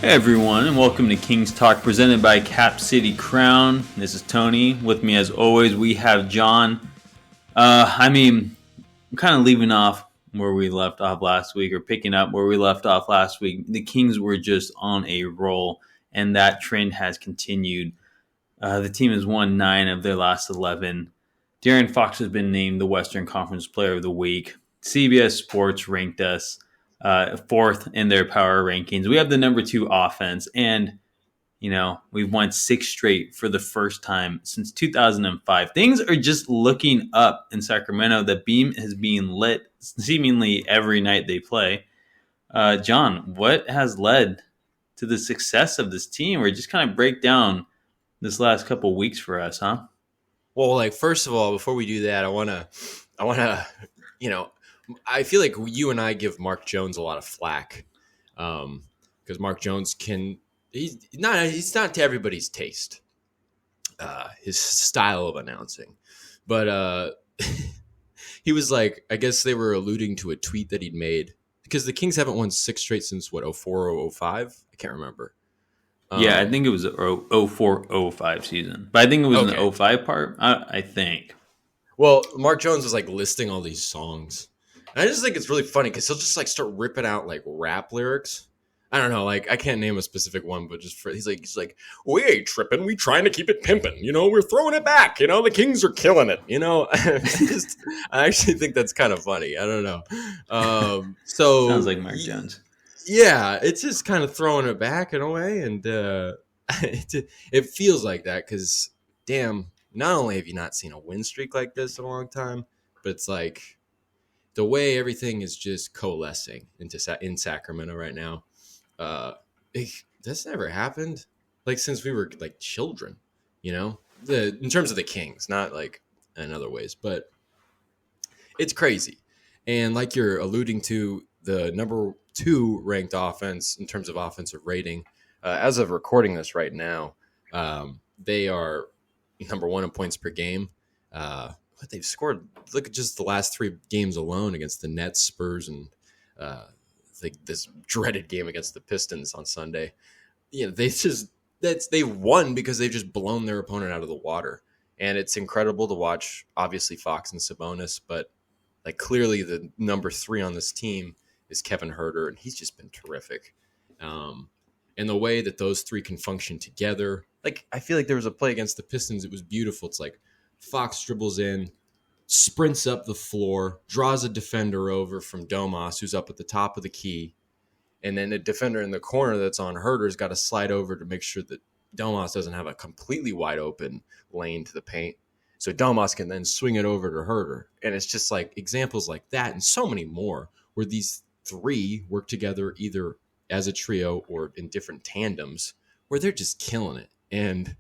Hey everyone, and welcome to Kings Talk presented by Cap City Crown. This is Tony. With me, as always, we have John. I'm kind of leaving off where we left off last week, or picking up where we left off last week. The Kings were just on a roll, and that trend has continued. The team has won 9 of their last 11. De'Aaron Fox has been named the Western Conference Player of the Week. CBS Sports ranked us fourth in their power rankings. We have the number 2 offense, and we've won 6 straight for the first time since 2005. Things are just looking up in Sacramento. The beam is being lit seemingly every night they play. John, what has led to the success of this team? Or just kind of break down this last couple weeks for us, huh? Well, first of all, before we do that, I feel like you and I give Mark Jones a lot of flack, because Mark Jones he's not to everybody's taste, his style of announcing, but he was like, I guess they were alluding to a tweet that he'd made, because the Kings haven't won 6 straight since what, 04 or 05? I can't remember. Yeah, I think it was the 04-05 season. But I think it was in Okay. the 05 part, I think. Well, Mark Jones was listing all these songs. And I just think it's really funny because he'll just start ripping out rap lyrics. I don't know, I can't name a specific one, but he's like, we ain't tripping, we trying to keep it pimping, we're throwing it back, the Kings are killing it, I actually think that's kind of funny. I don't know. So Sounds like Mark Jones. yeah, it's just kind of throwing it back in a way, and it feels like that because, damn, not only have you not seen a win streak like this in a long time, but it's like the way everything is just coalescing in Sacramento right now. That's never happened since we were children, in terms of the Kings, not in other ways, but it's crazy. And like you're alluding to, the number 2 ranked offense in terms of offensive rating, as of recording this right now, they are number 1 in points per game. What they've scored, look at just the last 3 games alone against the Nets, Spurs, and this dreaded game against the Pistons on Sunday. They won because they've just blown their opponent out of the water. And it's incredible to watch, obviously, Fox and Sabonis, but clearly the number 3 on this team is Kevin Huerter, and he's just been terrific. And the way that those 3 can function together, I feel like there was a play against the Pistons. It was beautiful. It's Fox dribbles in, sprints up the floor, draws a defender over from Domas, who's up at the top of the key. And then the defender in the corner that's on Huerter's got to slide over to make sure that Domas doesn't have a completely wide open lane to the paint. So Domas can then swing it over to Huerter. And it's just examples like that and so many more where these 3 work together either as a trio or in different tandems where they're just killing it. And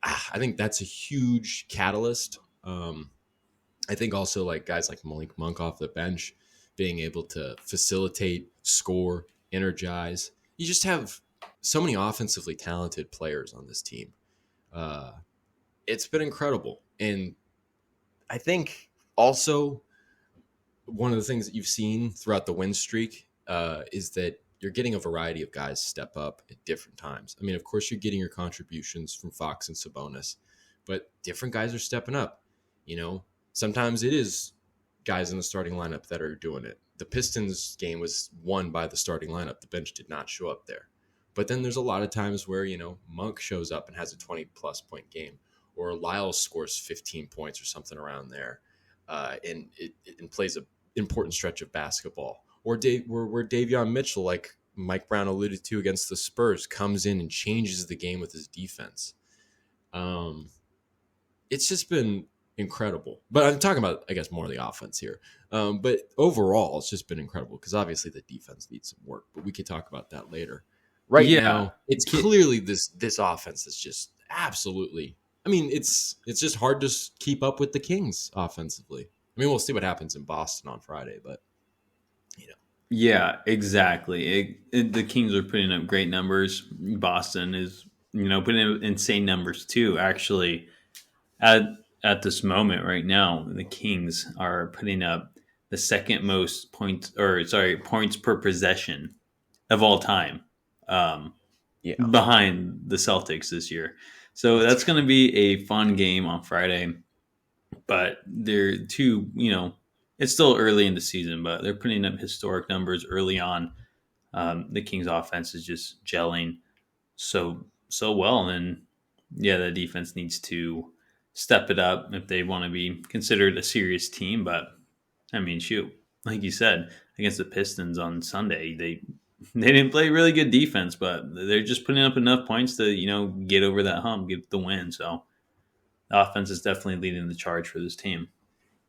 I think that's a huge catalyst. I think also guys like Malik Monk off the bench being able to facilitate, score, energize. You just have so many offensively talented players on this team. It's been incredible. And I think also one of the things that you've seen throughout the win streak is that you're getting a variety of guys step up at different times. I mean, of course, you're getting your contributions from Fox and Sabonis, but different guys are stepping up. Sometimes it is guys in the starting lineup that are doing it. The Pistons game was won by the starting lineup. The bench did not show up there. But then there's a lot of times where, Monk shows up and has a 20-plus point game, or Lyles scores 15 points or something around there, and plays an important stretch of basketball. Or where Davion Mitchell, like Mike Brown alluded to against the Spurs, comes in and changes the game with his defense. It's just been incredible. But I'm talking about, I guess, more of the offense here. But overall, it's just been incredible because obviously the defense needs some work. But we could talk about that later. Right now, it's clearly this offense is just absolutely. I mean, it's just hard to keep up with the Kings offensively. I mean, we'll see what happens in Boston on Friday, but Yeah, exactly. The Kings are putting up great numbers. Boston is, putting up insane numbers too. Actually, at this moment right now, the Kings are putting up the second most points per possession of all time. Yeah, behind the Celtics this year. So that's that's fair. going to be a fun game on Friday. But they're two, it's still early in the season, but they're putting up historic numbers early on. The Kings offense is just gelling so well. And yeah, the defense needs to step it up if they want to be considered a serious team. But I mean, shoot, like you said, against the Pistons on Sunday, they didn't play really good defense, but they're just putting up enough points to get over that hump, get the win. So the offense is definitely leading the charge for this team.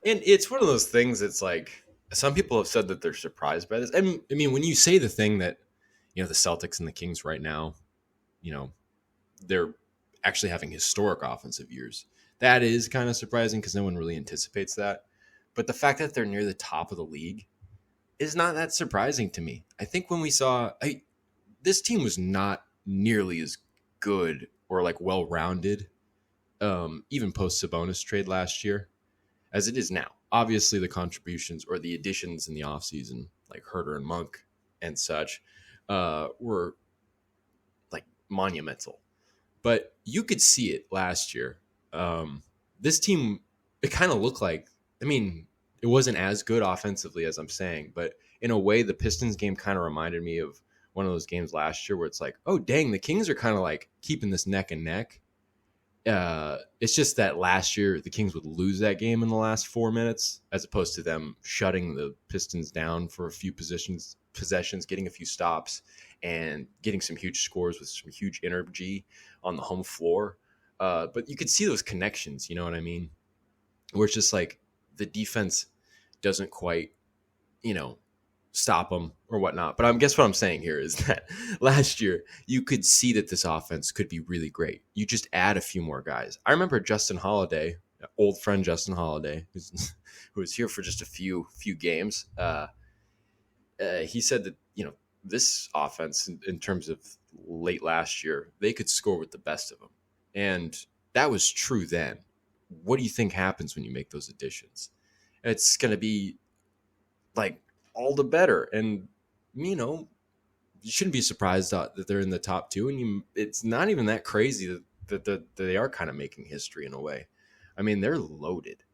And it's one of those things. It's like some people have said that they're surprised by this. I mean, when you say the thing that the Celtics and the Kings right now, you know, they're actually having historic offensive years. That is kind of surprising because no one really anticipates that. But the fact that they're near the top of the league is not that surprising to me. I think when we saw this team was not nearly as good or like well rounded, even post Sabonis trade last year, as it is now. Obviously, the contributions or the additions in the offseason, like Herter and Monk and such, were like monumental. But you could see it last year. This team, it kind of looked like, I mean, it wasn't as good offensively as I'm saying, but in a way, the Pistons game kind of reminded me of one of those games last year where it's like, oh, dang, the Kings are kind of like keeping this neck and neck. It's just that last year the Kings would lose that game in the last 4 minutes, as opposed to them shutting the Pistons down for a few possessions, getting a few stops, and getting some huge scores with some huge energy on the home floor. But you could see those connections, you know what I mean? Where it's just like the defense doesn't quite, stop them or whatnot. But I guess what I'm saying here is that last year you could see that this offense could be really great. You just add a few more guys. I remember Justin Holiday, old friend Justin Holiday, who was here for just a few games. He said that this offense, in terms of late last year, they could score with the best of them, and that was true then. What do you think happens when you make those additions? It's going to be like all the better. And, you shouldn't be surprised that they're in the top two. And it's not even that crazy that they are kind of making history in a way. I mean, they're loaded.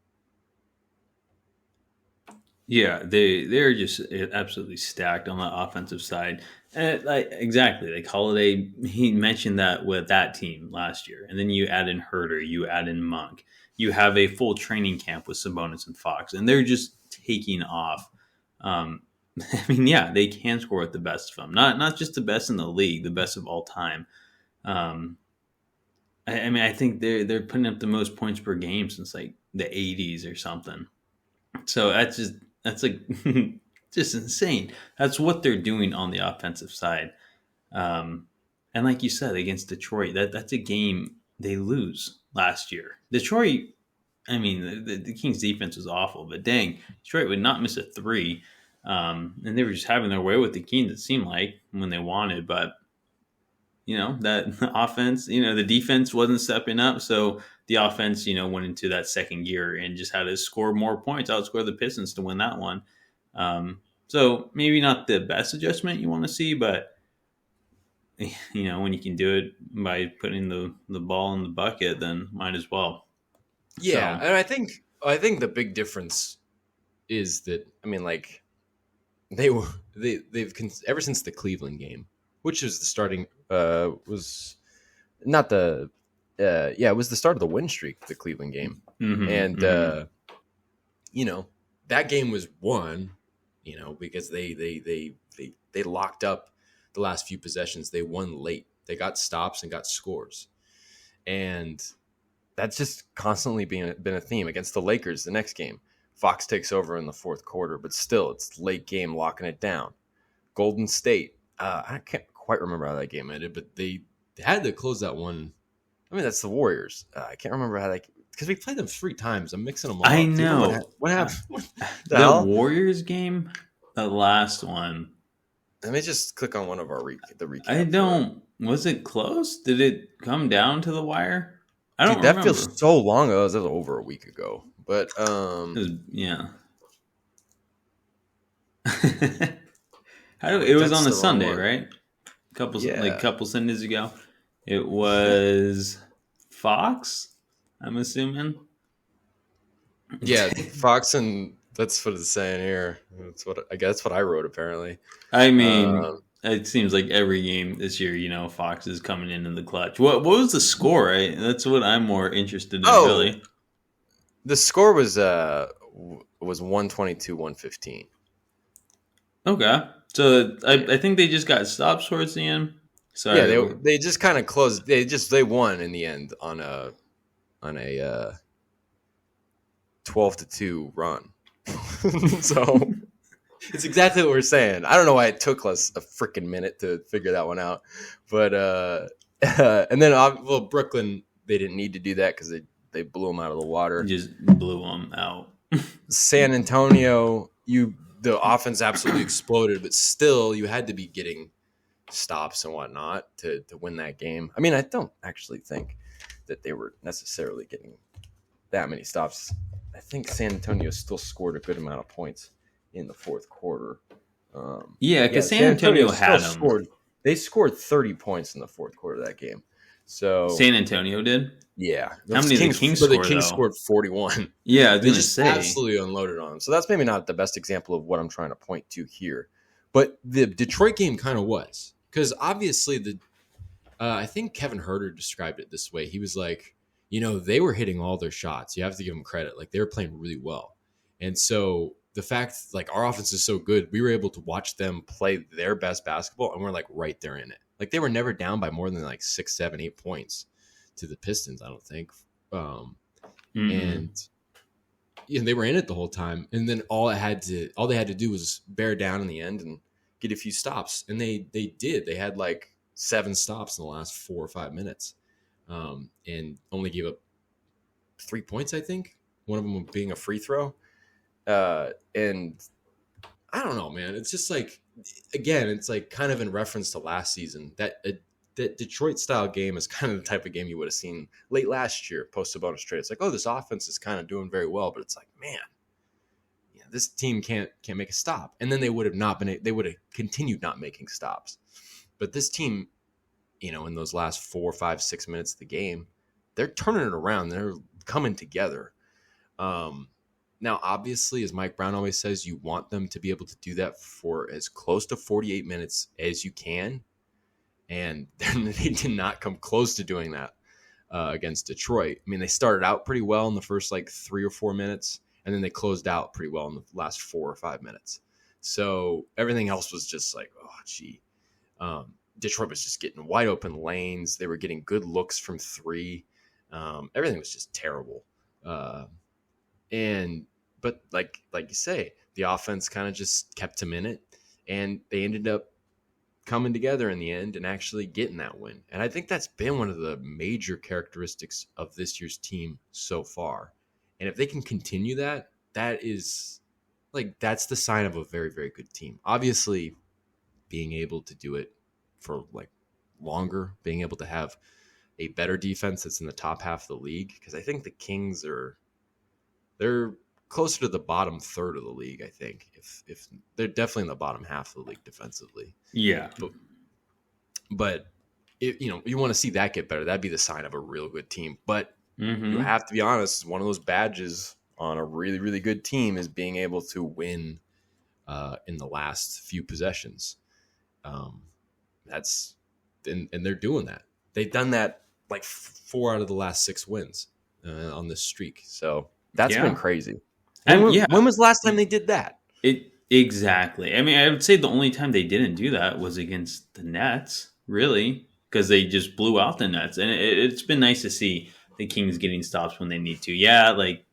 Yeah, they're just absolutely stacked on the offensive side. And exactly, like Holiday, he mentioned that with that team last year, and then you add in Herter, you add in Monk, you have a full training camp with Sabonis and Fox, and they're just taking off. I mean, yeah, they can score with the best of them, not just the best in the league, the best of all time. Um, I mean, I think they're putting up the most points per game since like the '80s or something. So that's like just insane. That's what they're doing on the offensive side. Um, and like you said, against Detroit, that's a game they lose last year. Detroit, I mean, the Kings defense was awful, but dang, Detroit would not miss a three. And they were just having their way with the Kings, it seemed like, when they wanted. But that offense, the defense wasn't stepping up, so the offense, went into that second gear and just had to score more points, outscore the Pistons to win that one. So maybe not the best adjustment you want to see, but when you can do it by putting the ball in the bucket, then might as well. Yeah, So and I think the big difference is that, I mean, like, they've ever since the Cleveland game, which was the starting was not the yeah, it was the start of the win streak, the Cleveland game. And you know, that game was won, because they locked up the last few possessions. They won late. They got stops and got scores. And that's just constantly been a theme against the Lakers. The next game, Fox takes over in the fourth quarter, but still, it's late game locking it down. Golden State, I can't quite remember how that game ended, but they had to close that one. I mean, that's the Warriors. I can't remember how that, because we played them 3 times. I'm mixing them all I up. Do you remember know what happened? What the the hell? Warriors game, the last one. Let me just click on one of the I recap for it. don't. Was it close? Did it come down to the wire? I Dude, don't that feels remember. so long ago. That was over a week ago. But Yeah. It was that's on a the wrong Sunday, one. right? Yeah. couple Sundays ago. It was Fox, I'm assuming. Yeah, Fox, and that's what it's saying here. That's what I guess. That's what I wrote apparently. I mean, Um, it seems like every game this year, Fox is coming in the clutch. What was the score? That's what I'm more interested in, oh, really. the score was 122-115. Okay, so Yeah, I think they just got stopped towards the end. yeah. Sorry. They just kind of closed. They won in the end on a 12-2 run. So it's exactly what we're saying. I don't know why it took us a freaking minute to figure that one out, but and then well, Brooklyn, they didn't need to do that because they blew them out of the water. Just blew them out. San Antonio, the offense absolutely exploded, but still you had to be getting stops and whatnot to win that game. I mean, I don't actually think that they were necessarily getting that many stops. I think San Antonio still scored a good amount of points in the fourth quarter. Yeah, Yeah, because San San Antonio Antonio still had them. scored. They scored 30 points in the fourth quarter of that game. So San Antonio did. yeah, How many did the Kings but the score Kings though? scored 41. Yeah, I was They gonna just say. absolutely unloaded on them. So that's maybe not the best example of what I'm trying to point to here. But the Detroit game kind of was, because obviously I think Kevin Herter described it this way. He was like, they were hitting all their shots. You have to give them credit. Like, they were playing really well. And so the fact, like, our offense is so good, we were able to watch them play their best basketball, and we're like right there in it. Like, they were never down by more than like 6, 7, 8 points to the Pistons, I don't think. Mm-mm. And they were in it the whole time. And then all they had to do was bear down in the end and get a few stops. And they did. They had like 7 stops in the last 4 or 5 minutes, and only gave up 3 points, I think. One of them being a free throw. And I don't know, man. It's just like, again, it's like kind of in reference to last season. That Detroit style game is kind of the type of game you would have seen late last year, post Sabonis trade. It's like, oh, this offense is kind of doing very well, but it's like, man, this team can't make a stop. And then they would have continued not making stops. But this team, in those last 4, 5, 6 minutes of the game, they're turning it around. They're coming together. Now, obviously, as Mike Brown always says, you want them to be able to do that for as close to 48 minutes as you can. And they did not come close to doing that against Detroit. I mean, they started out pretty well in the first like 3 or 4 minutes, and then they closed out pretty well in the last 4 or 5 minutes. So everything else was just like, oh, gee. Detroit was just getting wide open lanes. They were getting good looks from 3. Everything was just terrible. But like you say, the offense kind of just kept them in it, and they ended up coming together in the end and actually getting that win. And I think that's been one of the major characteristics of this year's team so far. And if they can continue that, that's the sign of a very, very good team. Obviously, being able to do it for like longer, being able to have a better defense that's in the top half of the league, because I think the Kings they're closer to the bottom third of the league. I think if they're definitely in the bottom half of the league defensively. Yeah. But you want to see that get better. That'd be the sign of a real good team. But Mm-hmm. you have to be honest. One of those badges on a really, really good team is being able to win in the last few possessions. And they're doing that. They've done that like 4 out of the last 6 wins on this streak. So that's been crazy. When was the last time they did that? Exactly. I mean, I would say the only time they didn't do that was against the Nets, really, because they just blew out the Nets, and it's been nice to see the Kings getting stops when they need to. Yeah, like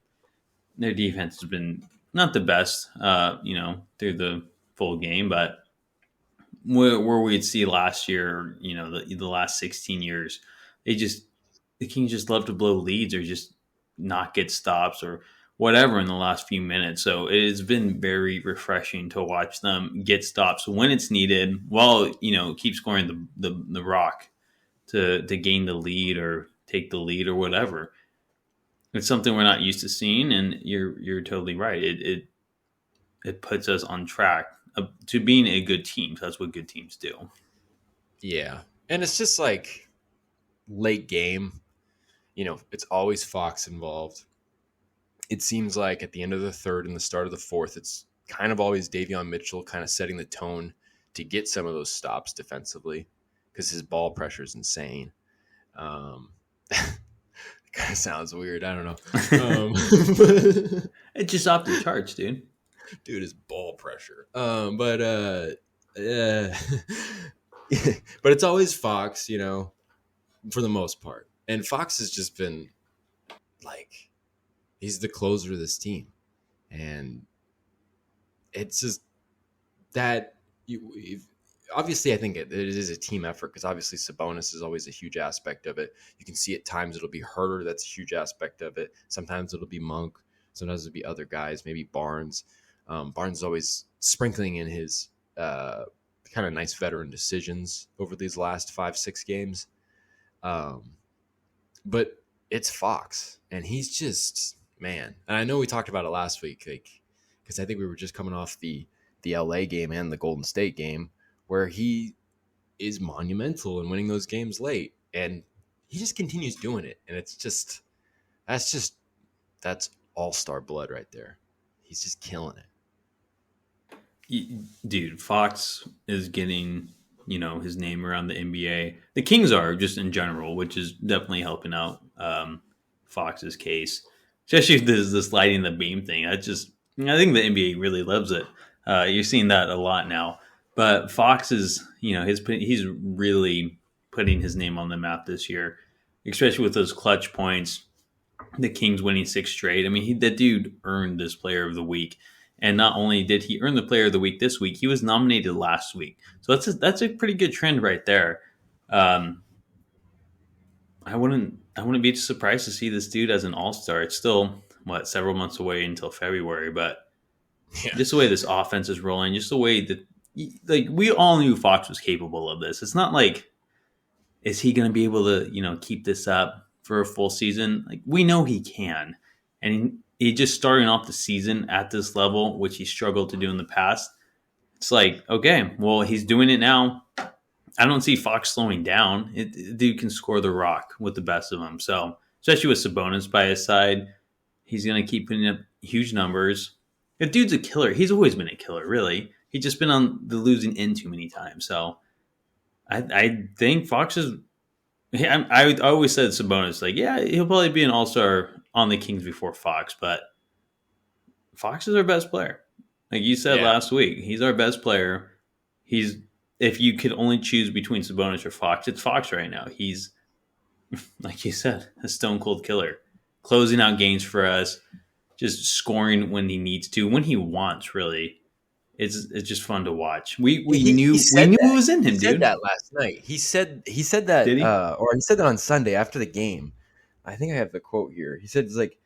their defense has been not the best, through the full game, but where we'd see last year, the last 16 years, the Kings just love to blow leads or just not get stops or whatever in the last few minutes. So it's been very refreshing to watch them get stops when it's needed, while keep scoring the rock to gain the lead or take the lead or whatever. It's something we're not used to seeing, and you're totally right. It puts us on track to being a good team. So that's what good teams do. Yeah. And it's just like late game, it's always Fox involved. It seems like at the end of the third and the start of the fourth, it's kind of always Davion Mitchell kind of setting the tone to get some of those stops defensively because his ball pressure is insane. Um, kind of sounds weird. I don't know. It's just off the charts, dude. Dude, his ball pressure. Uh, but it's always Fox, for the most part. And Fox has just been like, he's the closer of this team. And it's just that obviously I think it is a team effort because obviously Sabonis is always a huge aspect of it. You can see at times it'll be Herter, that's a huge aspect of it. Sometimes it'll be Monk. Sometimes it'll be other guys, maybe Barnes. Barnes is always sprinkling in his kind of nice veteran decisions over these last 5-6 games. But it's Fox, and he's just, man. And I know we talked about it last week, because I think we were just coming off the LA game and the Golden State game where he is monumental in winning those games late, and he just continues doing it. And it's just that's all-star blood right there. He's just killing it. Dude, Fox is getting, his name around the NBA. The Kings are just in general, which is definitely helping out Fox's case, especially the sliding the beam thing. I think the NBA really loves it. You're seeing that a lot now. But Fox is, he's really putting his name on the map this year, especially with those clutch points. The Kings winning 6 straight. I mean, that dude earned this Player of the Week. And not only did he earn the Player of the Week this week, he was nominated last week. So that's a pretty good trend right there. I wouldn't be surprised to see this dude as an All Star. It's still several months away until February, but just the way this offense is rolling, just the way that we all knew Fox was capable of this. It's not like is he going to be able to keep this up for a full season? Like we know he can, and he just starting off the season at this level, which he struggled to do in the past. It's like, okay, well, he's doing it now. I don't see Fox slowing down. Dude can score the rock with the best of them. So, especially with Sabonis by his side, he's going to keep putting up huge numbers. The dude's a killer. He's always been a killer, really. He's just been on the losing end too many times. So, I think Fox is. I always said Sabonis, he'll probably be an all-star on the Kings before Fox, but Fox is our best player. Like you said last week, he's our best player. If you could only choose between Sabonis or Fox, it's Fox right now. He's, like you said, a stone cold killer, closing out games for us, just scoring when he needs to, when he wants. Really, it's just fun to watch. We knew it was in him, dude. He said that last night. He said that, Did he? Or he said that on Sunday after the game. I think I have the quote here. He said, "It's like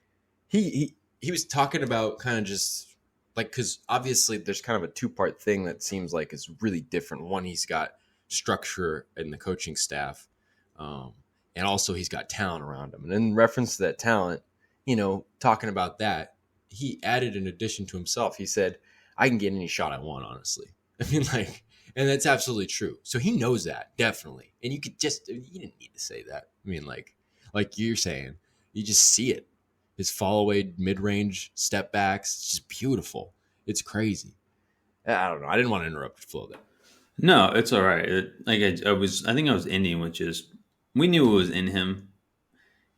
he was talking about kind of just like because obviously there's kind of a 2-part thing that seems like is really different. One, he's got structure in the coaching staff, and also he's got talent around him. And in reference to that talent, talking about that, he added an addition to himself. He said." I can get any shot I want, honestly. I mean, and that's absolutely true. So he knows that, definitely. And you didn't need to say that. I mean, like you're saying, you just see it. His fall away, mid-range step backs, it's just beautiful. It's crazy. I don't know. I didn't want to interrupt the flow there. No, it's all right. I think I was Indian, which is, we knew it was in him.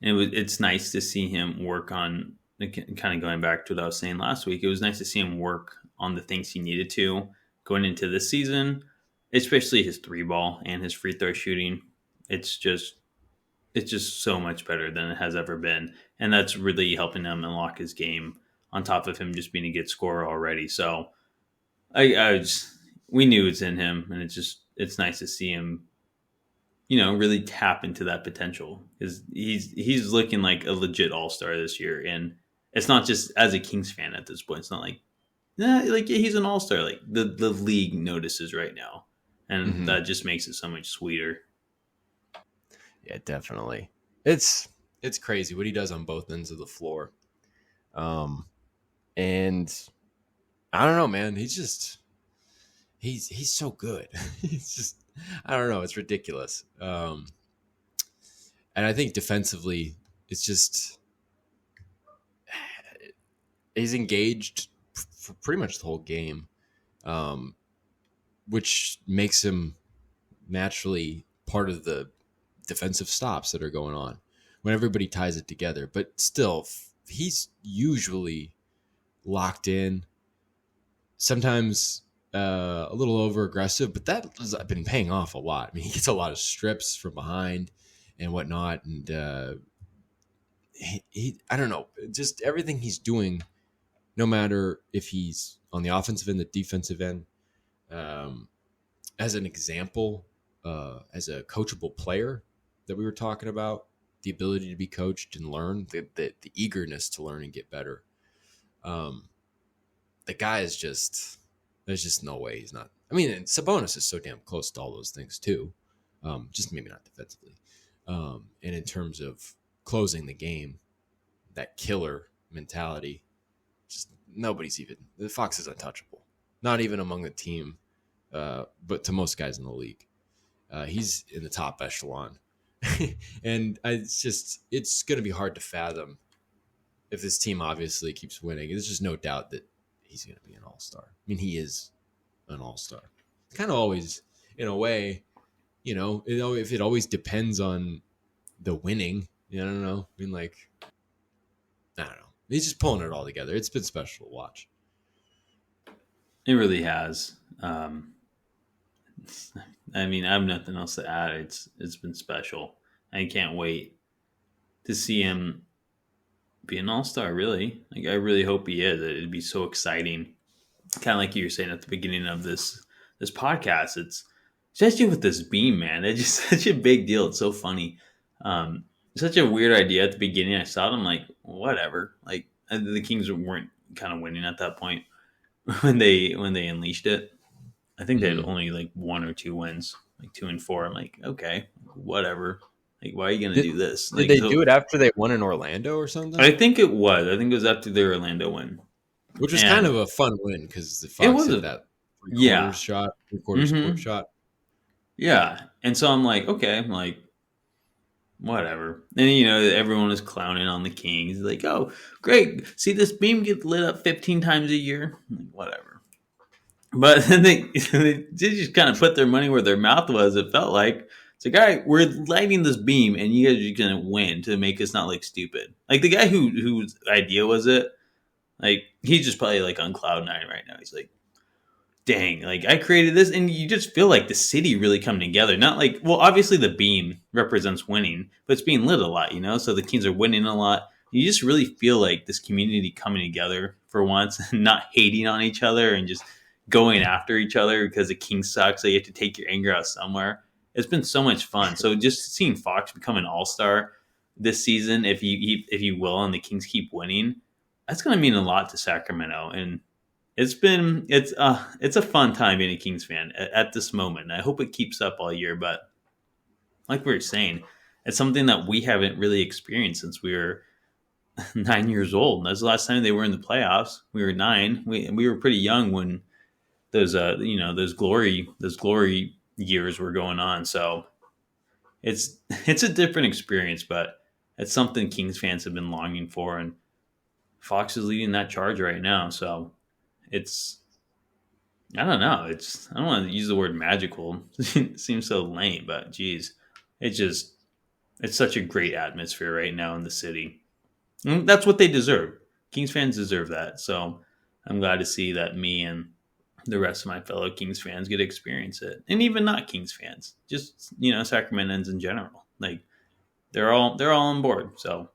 And it's nice to see him work on, kind of going back to what I was saying last week, it was nice to see him work on the things he needed to going into this season, especially his 3-ball and his free throw shooting. It's just so much better than it has ever been. And that's really helping him unlock his game on top of him just being a good scorer already. So we knew it's in him, and it's nice to see him, really tap into that potential because he's looking like a legit all-star this year. And it's not just as a Kings fan at this point. It's not like, he's an all-star. Like the league notices right now, and that just makes it so much sweeter. Yeah, definitely. It's crazy what he does on both ends of the floor. And I don't know, man. He's so good. He's just I don't know. It's ridiculous. And I think defensively, it's just he's engaged for pretty much the whole game, um, which makes him naturally part of the defensive stops that are going on when everybody ties it together. But still, he's usually locked in, sometimes a little over aggressive, but that has been paying off a lot. I mean, he gets a lot of strips from behind and whatnot. And I don't know, just everything he's doing, no matter if he's on the offensive end, the defensive end, um, as an example, as a coachable player that we were talking about, the ability to be coached and learn, the eagerness to learn and get better. The guy is just, there's just no way he's not. I mean, and Sabonis is so damn close to all those things too. Just maybe not defensively. And in terms of closing the game, that killer mentality, just nobody's even, the Fox is untouchable. Not even among the team, but to most guys in the league. He's in the top echelon. And it's going to be hard to fathom if this team obviously keeps winning. There's just no doubt that he's going to be an all-star. I mean, he is an all-star. It's kind of always, in a way, if it always depends on the winning, I don't know. I mean, like, I don't know. He's just pulling it all together. It's been special to watch. It really has. I mean, I have nothing else to add. It's been special. I can't wait to see him be an all-star, really. Like, I really hope he is. It'd be so exciting. Kind of like you were saying at the beginning of this podcast. It's especially with this beam, man. It's just such a big deal. It's so funny. Such a weird idea at the beginning. I saw it. I'm like, whatever. Like, the Kings weren't kind of winning at that point when they unleashed it. I think they had only like 1 or 2 wins, like 2 and 4. I'm like, okay, whatever. Like, why are you gonna do this? Like, Did they do it after they won in Orlando or something? I think it was. I think it was after their Orlando win, which was kind of a fun win because the it Fox was hit that three-quarters shot, three-quarters court shot. Yeah, and so I'm like, okay, I'm like, whatever. And everyone was clowning on the Kings, like, oh, great, see this beam get lit up 15 times a year, like, whatever. But then they just kind of put their money where their mouth was. It felt like it's like, all right, we're lighting this beam, and you guys are gonna win to make us not look stupid. Like the guy whose idea was it, like he's just probably like on cloud 9 right now. He's like, dang, like I created this, and you just feel like the city really coming together. Not like, well, obviously the beam represents winning, but it's being lit a lot, so the Kings are winning a lot. You just really feel like this community coming together for once, and not hating on each other and just going after each other because the Kings suck, so you have to take your anger out somewhere. It's been so much fun. So just seeing Fox become an all-star this season, if you will, and the Kings keep winning, that's going to mean a lot to Sacramento. And it's a fun time being a Kings fan at this moment. I hope it keeps up all year, but like we were saying, it's something that we haven't really experienced since we were 9 years old. That's the last time they were in the playoffs. We were 9. We were pretty young when those glory years were going on. So it's a different experience, but it's something Kings fans have been longing for, and Fox is leading that charge right now. So it's, I don't know. I don't want to use the word magical. It seems so lame, but geez, it's such a great atmosphere right now in the city. And that's what they deserve. Kings fans deserve that. So I'm glad to see that me and the rest of my fellow Kings fans get to experience it. And even not Kings fans, just, Sacramentans in general. Like they're all on board. So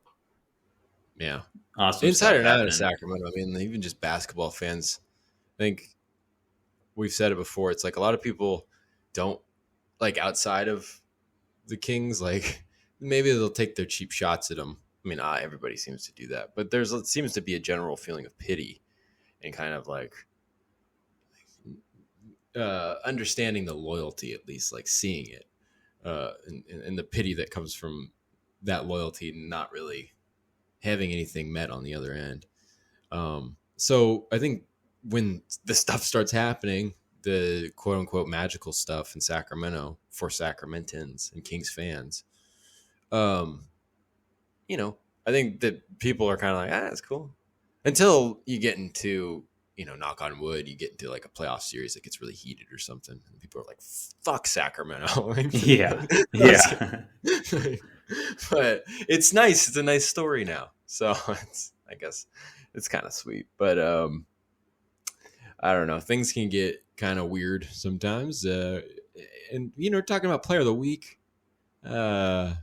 yeah. Awesome. Inside and out of Sacramento. I mean, even just basketball fans, I think we've said it before. It's like a lot of people don't, like, outside of the Kings, like maybe they'll take their cheap shots at them. I mean, everybody seems to do that, but it seems to be a general feeling of pity and kind of like understanding the loyalty, at least, like seeing it, and the pity that comes from that loyalty not really having anything met on the other end. So I think when the stuff starts happening, the quote unquote magical stuff in Sacramento for Sacramentans and Kings fans. You know, I think that people are kind of like, that's cool. Until you get into, knock on wood, you get into like a playoff series that gets really heated or something. And people are like, fuck Sacramento. Yeah. Yeah. But it's nice. It's a nice story now. So I guess it's kind of sweet. But I don't know. Things can get kind of weird sometimes. And, talking about player of the week, who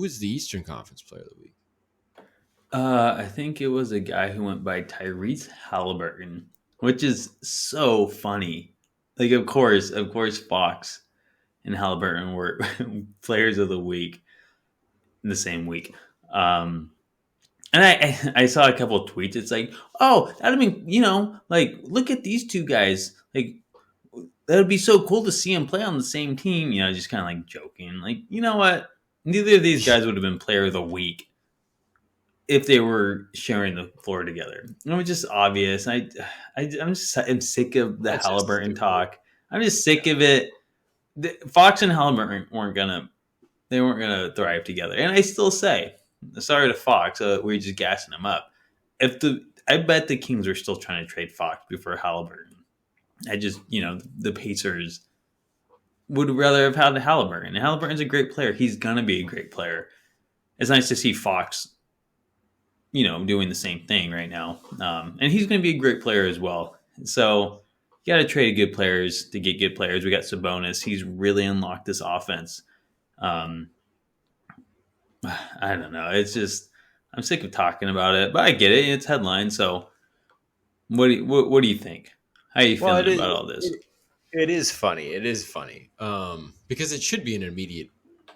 is the Eastern Conference player of the week? I think it was a guy who went by Tyrese Haliburton, which is so funny. Like, of course, Fox and Haliburton were players of the week in the same week. And I saw a couple of tweets. It's like, oh, that'd mean, like, look at these two guys. Like, that would be so cool to see them play on the same team. Just kind of like joking. Like, you know what? Neither of these guys would have been player of the week if they were sharing the floor together. It was just obvious. I'm sick of the That's Haliburton talk. I'm just sick of it. Fox and Haliburton weren't gonna thrive together. And I still say, sorry to Fox, we're just gassing him up. I bet the Kings are still trying to trade Fox before Haliburton. The Pacers would rather have had Haliburton. And Haliburton's a great player. He's gonna be a great player. It's nice to see Fox doing the same thing right now. And he's going to be a great player as well. So you got to trade good players to get good players. We got Sabonis. He's really unlocked this offense. I don't know. It's just, I'm sick of talking about it, but I get it. It's headline. So what do you think? How are you feeling about all this? It is funny. It is funny. Because it should be an immediate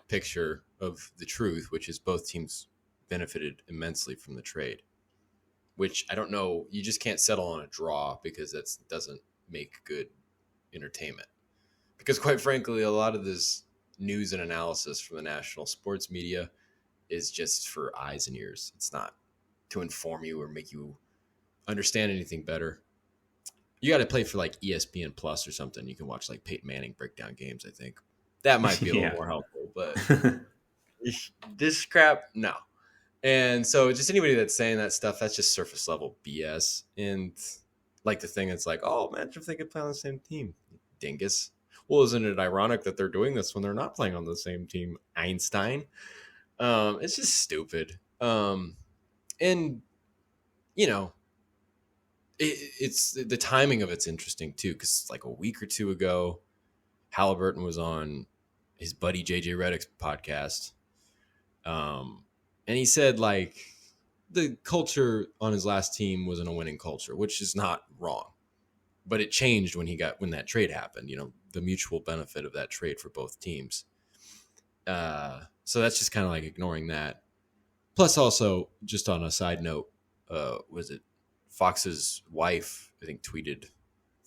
picture of the truth, which is both teams benefited immensely from the trade, which I don't know. You just can't settle on a draw because that doesn't make good entertainment. Because quite frankly, a lot of this news and analysis from the national sports media is just for eyes and ears. It's not to inform you or make you understand anything better. You got to play for like ESPN Plus or something. You can watch like Peyton Manning break down games. I think that might be a little more helpful, but this crap, no. And so just anybody that's saying that stuff, that's just surface level BS. And like the thing, it's like, oh, imagine if they could play on the same team. Dingus. Well, isn't it ironic that they're doing this when they're not playing on the same team? Einstein. It's just stupid. And, it's the timing of it's interesting too, because like a week or two ago, Haliburton was on his buddy JJ Redick's podcast. And he said, like, the culture on his last team wasn't a winning culture, which is not wrong. But it changed when that trade happened, the mutual benefit of that trade for both teams. So that's just kind of like ignoring that. Plus, also, just on a side note, was it Fox's wife, I think, tweeted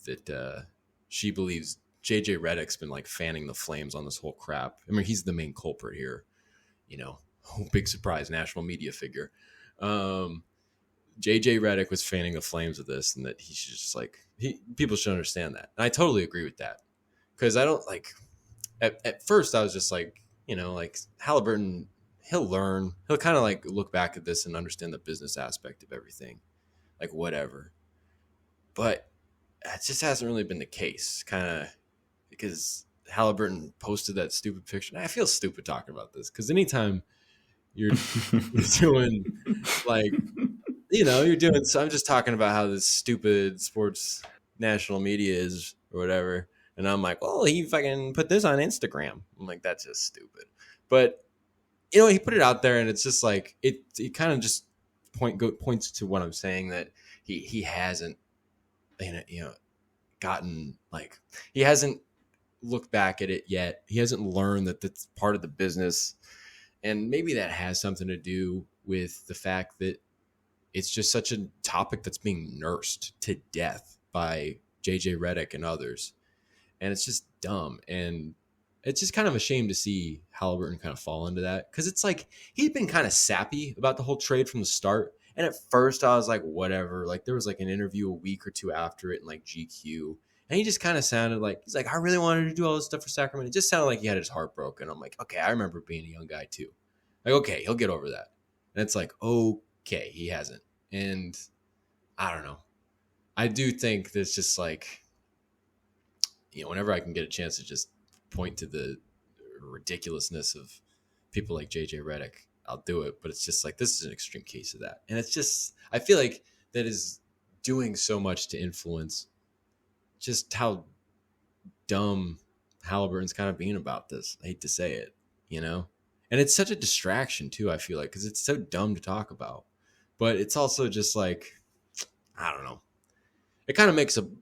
that she believes JJ Redick's been like fanning the flames on this whole crap. I mean, he's the main culprit here, big surprise, national media figure. JJ Redick was fanning the flames of this, and that he should just people should understand that. And I totally agree with that, because I don't at first I was just like Haliburton, he'll learn, he'll kind of like look back at this and understand the business aspect of everything, like whatever. But it just hasn't really been the case, kind of, because Haliburton posted that stupid picture. And I feel stupid talking about this, because anytime you're doing you're doing, so I'm just talking about how this stupid sports national media is or whatever. And I'm like, oh, he fucking put this on Instagram. I'm like, that's just stupid. But, he put it out there, and it's just like, it kind of just points to what I'm saying, that he hasn't, gotten, he hasn't looked back at it yet. He hasn't learned that that's part of the business. And maybe that has something to do with the fact that it's just such a topic that's being nursed to death by JJ Redick and others. And it's just dumb. And it's just kind of a shame to see Haliburton kind of fall into that, because it's like he'd been kind of sappy about the whole trade from the start. And at first I was like, whatever. Like, there was like an interview a week or two after it in like GQ, And he just kind of sounded like, he's like, I really wanted to do all this stuff for Sacramento. It just sounded like he had his heart broken. I'm like, okay, I remember being a young guy too. Like, okay, he'll get over that. And it's like, okay, he hasn't. And I don't know. I do think there's just like, whenever I can get a chance to just point to the ridiculousness of people like JJ Redick, I'll do it. But it's just like, this is an extreme case of that. And it's just, I feel like that is doing so much to influence just how dumb Halliburton's kind of being about this. I hate to say it, And it's such a distraction too, I feel like, because it's so dumb to talk about. But it's also just like, I don't know. It kind of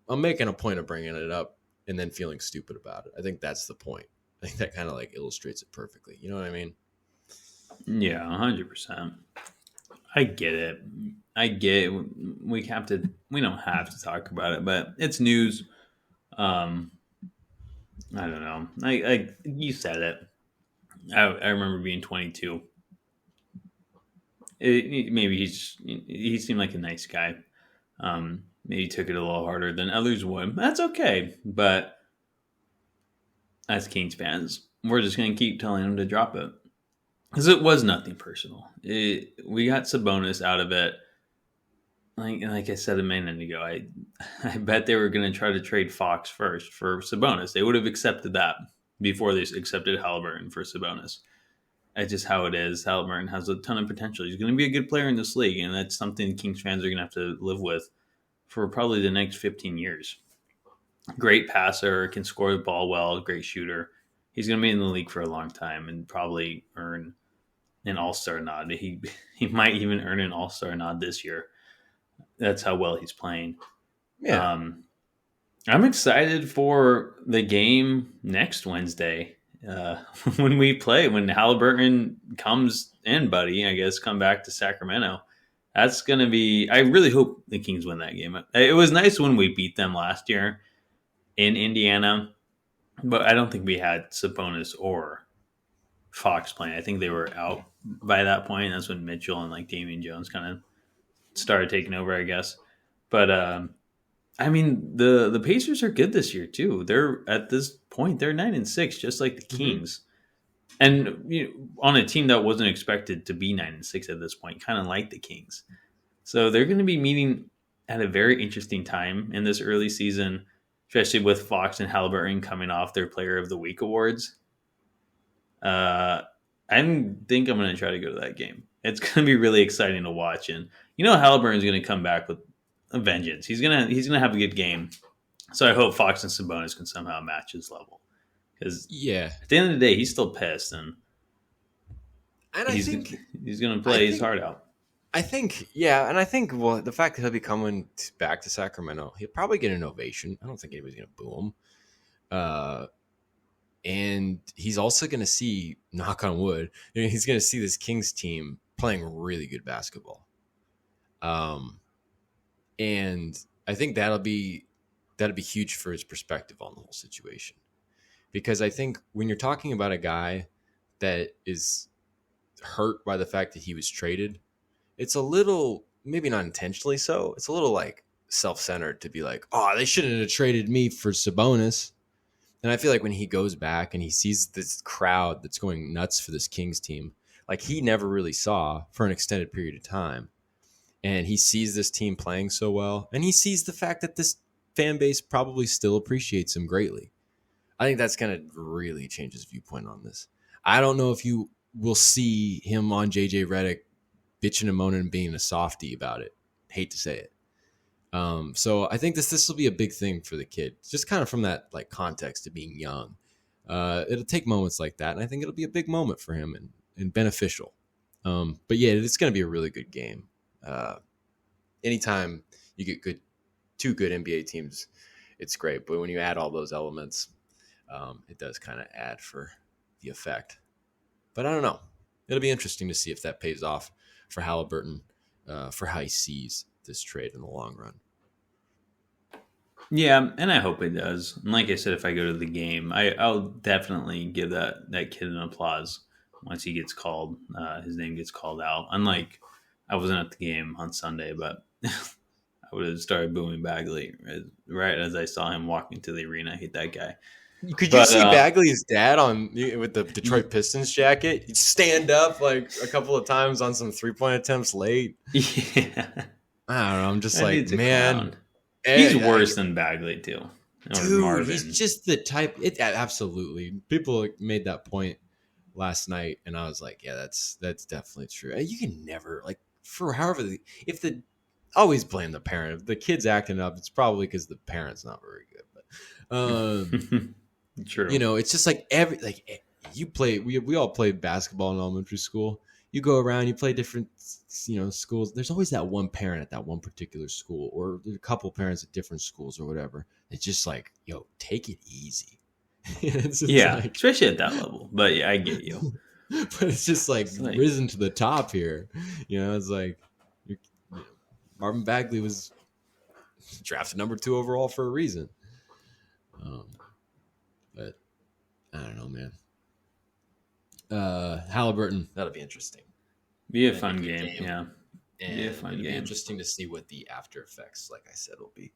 I'm making a point of bringing it up and then feeling stupid about it. I think that's the point. I think that kind of like illustrates it perfectly. You know what I mean? Yeah, 100%. I get it. We don't have to talk about it, but it's news. I don't know. You said it. I remember being 22. Maybe he seemed like a nice guy. Maybe he took it a little harder than others would. That's okay. But as Kings fans, we're just going to keep telling him to drop it. Because it was nothing personal. We got Sabonis out of it. Like I said a minute ago, I bet they were going to try to trade Fox first for Sabonis. They would have accepted that before they accepted Haliburton for Sabonis. That's just how it is. Haliburton has a ton of potential. He's going to be a good player in this league, and that's something Kings fans are going to have to live with for probably the next 15 years. Great passer, can score the ball well, great shooter. He's going to be in the league for a long time and probably earn an all-star nod. He might even earn an all-star nod this year. That's how well he's playing. Yeah. I'm excited for the game next Wednesday. When Haliburton comes in, buddy, I guess come back to Sacramento. That's going to be, I really hope the Kings win that game. It was nice when we beat them last year in Indiana, but I don't think we had Sabonis or Fox playing. I think they were out by that point. That's when Mitchell and like Damian Jones kind of started taking over, I guess. But I mean, the Pacers are good this year too. They're at this point they're 9-6, just like the Kings, and on a team that wasn't expected to be 9-6 at this point, kind of like the Kings. So they're going to be meeting at a very interesting time in this early season, especially with Fox and Haliburton coming off their Player of the Week awards. I think I'm going to try to go to that game. It's going to be really exciting to watch, and Haliburton's going to come back with a vengeance. He's gonna have a good game. So I hope Fox and Sabonis can somehow match his level. Because at the end of the day, he's still pissed, and he's going to play his heart out. I think, the fact that he'll be coming back to Sacramento, he'll probably get an ovation. I don't think anybody's going to boo him. And he's also going to see, knock on wood, he's going to see this Kings team playing really good basketball. And I think that'll be huge for his perspective on the whole situation. Because I think when you're talking about a guy that is hurt by the fact that he was traded, it's a little, maybe not intentionally so, it's a little like self-centered to be like, oh, they shouldn't have traded me for Sabonis. And I feel like when he goes back and he sees this crowd that's going nuts for this Kings team, like he never really saw for an extended period of time. And he sees this team playing so well. And he sees the fact that this fan base probably still appreciates him greatly. I think that's going to really change his viewpoint on this. I don't know if you will see him on JJ Redick bitching and moaning and being a softie about it. Hate to say it. So I think this will be a big thing for the kid. Just kind of from that like context of being young. It'll take moments like that. And I think it'll be a big moment for him and beneficial. But yeah, it's going to be a really good game. Anytime you get two good NBA teams, it's great. But when you add all those elements, it does kind of add for the effect. But I don't know. It'll be interesting to see if that pays off for Haliburton, for how he sees this trade in the long run. Yeah, and I hope it does. And like I said, if I go to the game, I'll definitely give that kid an applause once he gets called. His name gets called out. Unlike I wasn't at the game on Sunday, but I would have started booing Bagley right as I saw him walking to the arena. I hate that guy. Could you But see Bagley's dad with the Detroit Pistons jacket? He'd stand up like a couple of times on some 3-point attempts late. yeah, I don't know. I'm just that like, dude's a man, clown. He's worse than Bagley too. Or dude, Marvin. he's just the type. Absolutely. People made that point last night, and I was like, yeah, that's definitely true. You can never like for however if the always blame the parent. If the kid's acting up, it's probably because the parent's not very good. But True. you know, it's just like you play. We all played basketball in elementary school. You go around, you play different, schools. There's always that one parent at that one particular school, or a couple parents at different schools, or whatever. It's just like, yo, take it easy. Yeah, like, especially at that level. But yeah, I get you. But it's just like risen to the top here. It's like Marvin Bagley was drafted number 2 overall for a reason. But I don't know, man. Haliburton, that'll be interesting. Be a fun game. Yeah. And be a fun game. Be interesting to see what the after effects, like I said, will be.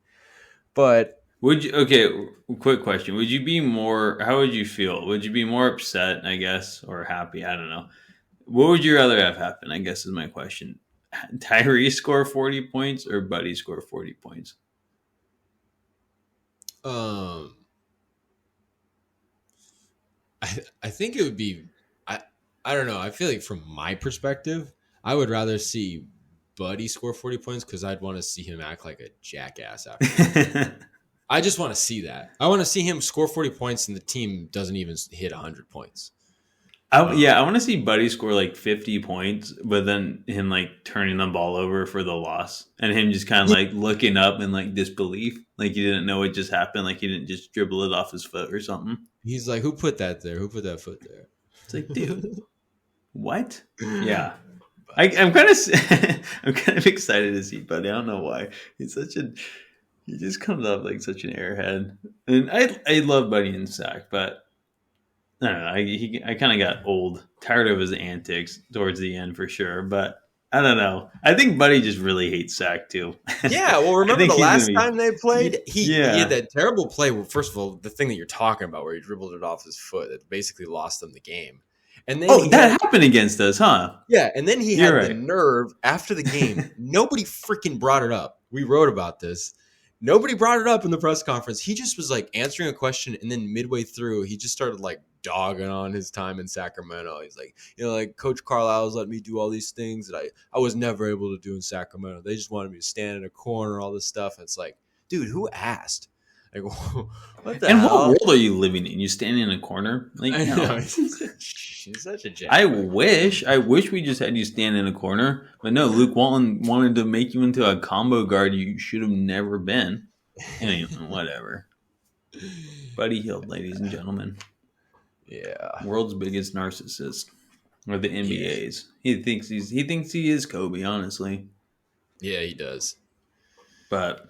But quick question. Would you be how would you feel? Would you be more upset, I guess, or happy? I don't know. What would you rather have happen, I guess, is my question. Tyrese score 40 points or Buddy score 40 points? I think it would be I don't know. I feel like from my perspective, I would rather see Buddy score 40 points because I'd want to see him act like a jackass after. I just want to see that. I want to see him score 40 points and the team doesn't even hit 100 points. I want to see Buddy score like 50 points, but then him like turning the ball over for the loss and him just kind of like looking up in like disbelief, like he didn't know what just happened, like he didn't just dribble it off his foot or something. He's like, "Who put that there? Who put that foot there?" It's like, dude, what? Yeah, I'm kind of excited to see Buddy. I don't know why. He just comes off like such an airhead, and I love Buddy and Sack, but. I don't know. I kind of got tired of his antics towards the end for sure. But I don't know. I think Buddy just really hates Sack too. Yeah. Well, remember the last time they played? He had that terrible play. Well, first of all, the thing that you're talking about where he dribbled it off his foot that basically lost them the game. And then that happened against us, huh? Yeah. And then he had the nerve after the game. Nobody freaking brought it up. We wrote about this. Nobody brought it up in the press conference. He just was like answering a question, and then midway through, he just started like dogging on his time in Sacramento. He's like, like Coach Carlisle's let me do all these things that I was never able to do in Sacramento. They just wanted me to stand in a corner, all this stuff. And it's like, dude, who asked? Like, what the hell? And what world are you living in? You stand in a corner? Like, I know. He's such a jack. I wish we just had you stand in a corner. But no, Luke Walton wanted to make you into a combo guard you should have never been. Anyway, whatever. Buddy Hield, ladies and gentlemen. Yeah. World's biggest narcissist. Or the NBA's. Yeah. He thinks he is Kobe, honestly. Yeah, he does. But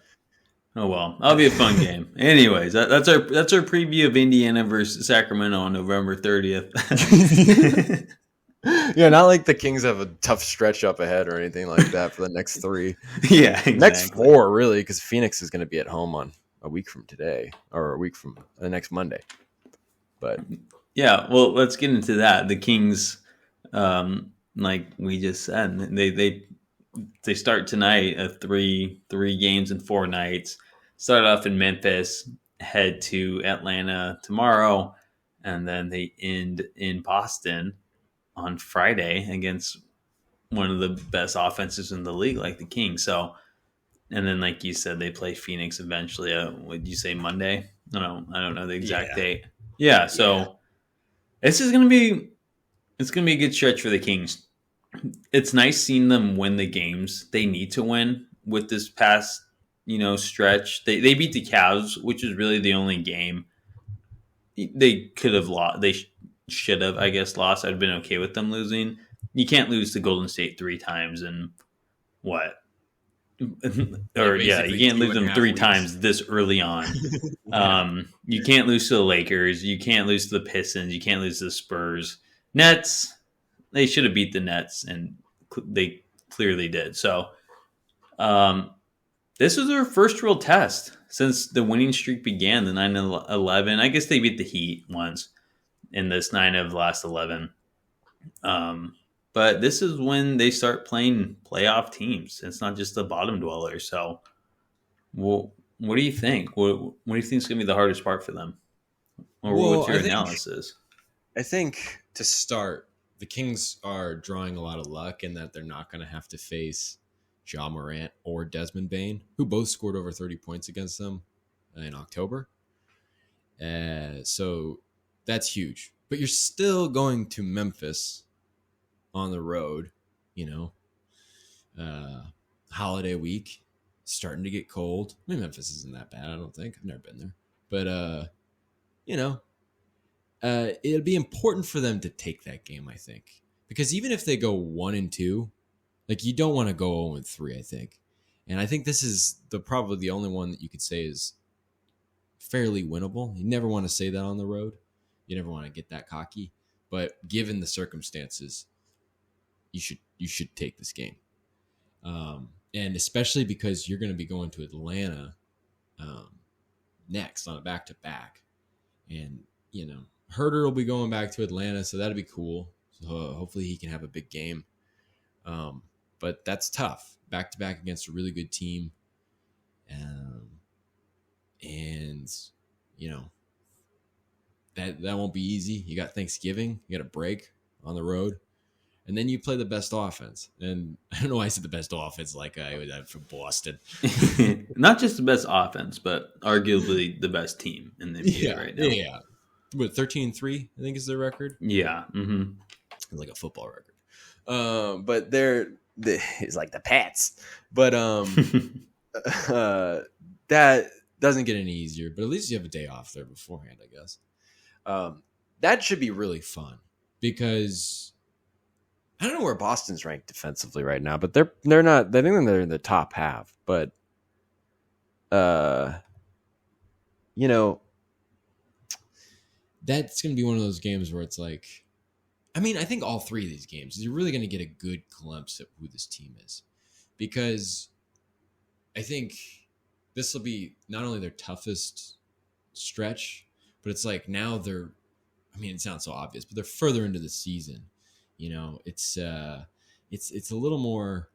oh well, that'll be a fun game. Anyways, that's our preview of Indiana versus Sacramento on November 30th. Yeah, not like the Kings have a tough stretch up ahead or anything like that for the next 3. Yeah, exactly. Next 4, really, because Phoenix is going to be at home on a week from today or a week from the next Monday. But yeah, well, let's get into that. The Kings, like we just said, they start tonight at 3 games in 4 nights. Start off in Memphis, head to Atlanta tomorrow, and then they end in Boston on Friday against one of the best offenses in the league, like the Kings. So, and then like you said, they play Phoenix eventually. Would you say Monday? I don't know the exact date. Yeah, so this is gonna be a good stretch for the Kings. It's nice seeing them win the games they need to win with this past, stretch. They beat the Cavs, which is really the only game they could have lost. They should have, I guess, lost. I'd been okay with them losing. You can't lose to Golden State 3 times and what? Or you can't lose them 3 times this early on. You can't lose to the Lakers. You can't lose to the Pistons. You can't lose to the Spurs. Nets, they should have beat the Nets, and they clearly did. So, This was their first real test since the winning streak began, the 9-11. I guess they beat the Heat once in this 9 of the last 11. But this is when they start playing playoff teams. It's not just the bottom dweller. So, what do you think? What do you think is going to be the hardest part for them? Or Well, what's your analysis? I think to start, the Kings are drawing a lot of luck in that they're not going to have to face Ja Morant or Desmond Bane, who both scored over 30 points against them in October. So that's huge. But you're still going to Memphis on the road, holiday week, starting to get cold. I mean, Memphis isn't that bad, I don't think. I've never been there. But, it'll be important for them to take that game, I think. Because even if they go 1-2, like, you don't want to go 0-3, I think. And I think this is probably the only one that you could say is fairly winnable. You never want to say that on the road. You never want to get that cocky. But given the circumstances, you should take this game. And especially because you're going to be going to Atlanta next on a back-to-back. And, Herter will be going back to Atlanta, so that'll be cool. So hopefully he can have a big game. But that's tough. Back-to-back against a really good team. And, that won't be easy. You got Thanksgiving. You got a break on the road. And then you play the best offense. And I don't know why I said the best offense like I was from Boston. Not just the best offense, but arguably the best team in the NBA right now. Yeah. What, 13-3, I think is their record? Yeah. Mm-hmm. Like a football record. But it's like the Pats. But that doesn't get any easier. But at least you have a day off there beforehand, I guess. That should be really fun because I don't know where Boston's ranked defensively right now, but they're not. I think they're in the top half. But that's going to be one of those games where it's like, I mean, I think all three of these games, you're really going to get a good glimpse of who this team is, because I think this will be not only their toughest stretch, but it's like now it sounds so obvious, but they're further into the season. It's a little more.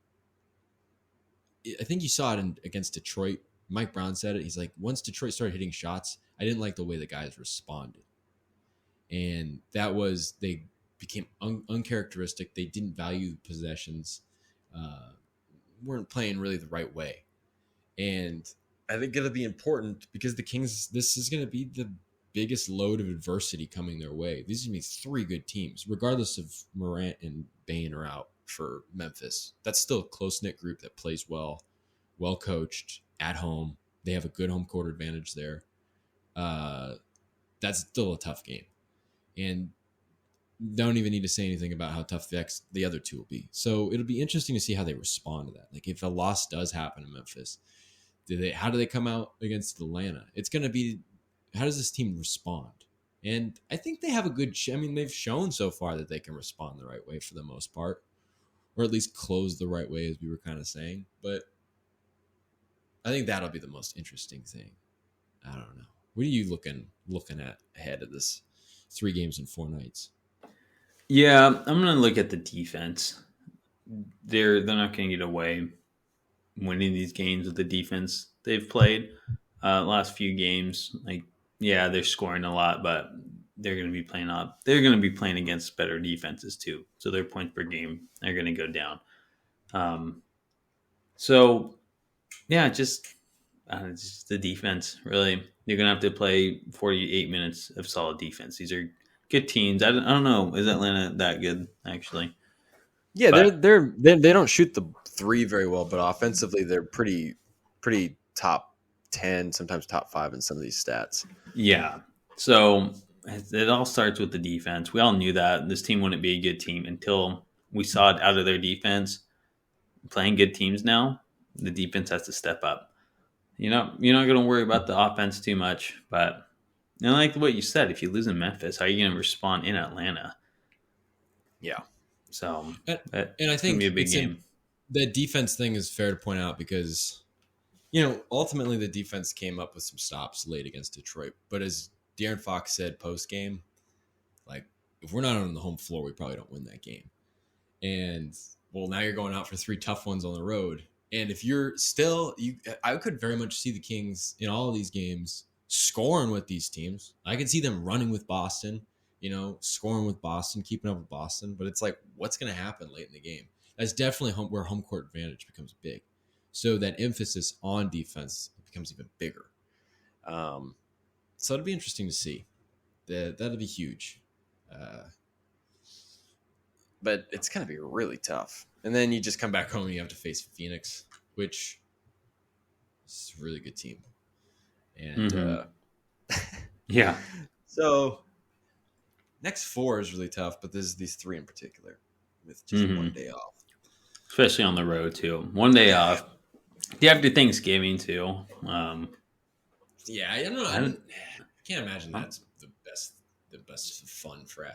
I think you saw it against Detroit. Mike Brown said it. He's like, once Detroit started hitting shots, I didn't like the way the guys responded. And that was, they became uncharacteristic. They didn't value possessions, weren't playing really the right way. And I think it'll be important because the Kings, this is going to be the biggest load of adversity coming their way. These are going to be three good teams, regardless of Morant and Bane are out for Memphis. That's still a close-knit group that plays well coached, at home. They have a good home court advantage there. That's still a tough game. And don't even need to say anything about how tough the other two will be. So it'll be interesting to see how they respond to that. Like, if a loss does happen in Memphis, how do they come out against Atlanta? It's going to be, how does this team respond? And I think they have a good, they've shown so far that they can respond the right way for the most part, or at least close the right way, as we were kind of saying. But I think that'll be the most interesting thing. I don't know. What are you looking at ahead of this 3 games in 4 nights? Yeah, I'm going to look at the defense. They're not going to get away winning these games with the defense they've played. Last few games, they're scoring a lot, but they're going to be playing up. They're going to be playing against better defenses too, so their points per game are going to go down. Just the defense. Really, you're going to have to play 48 minutes of solid defense. These are good teams. I don't know. Is Atlanta that good actually? Yeah, they don't shoot the three very well, but offensively they're pretty top 10, sometimes top 5 in some of these stats. Yeah. So it all starts with the defense. We all knew that this team wouldn't be a good team until we saw it out of their defense. Playing good teams now, the defense has to step up. You're not going to worry about the offense too much, but like what you said, if you lose in Memphis, how are you going to respond in Atlanta? Yeah. So and I think be a big game. The defense thing is fair to point out because Ultimately the defense came up with some stops late against Detroit. But as De'Aaron Fox said post game, like if we're not on the home floor, we probably don't win that game. And well, now you're going out for 3 tough ones on the road. And if you're still, I could very much see the Kings in all of these games scoring with these teams. I can see them running with Boston, scoring with Boston, keeping up with Boston. But it's like, what's going to happen late in the game? That's definitely where home court advantage becomes big. So that emphasis on defense becomes even bigger. So it'll be interesting to see. That'll be huge. But it's going to be really tough. And then you just come back home and you have to face Phoenix, which is a really good team. And yeah. So next 4 is really tough, but these 3 in particular with just one day off. Especially on the road, too. One day off. Day after Thanksgiving, too. Yeah, I don't know. I can't imagine that's the best fun for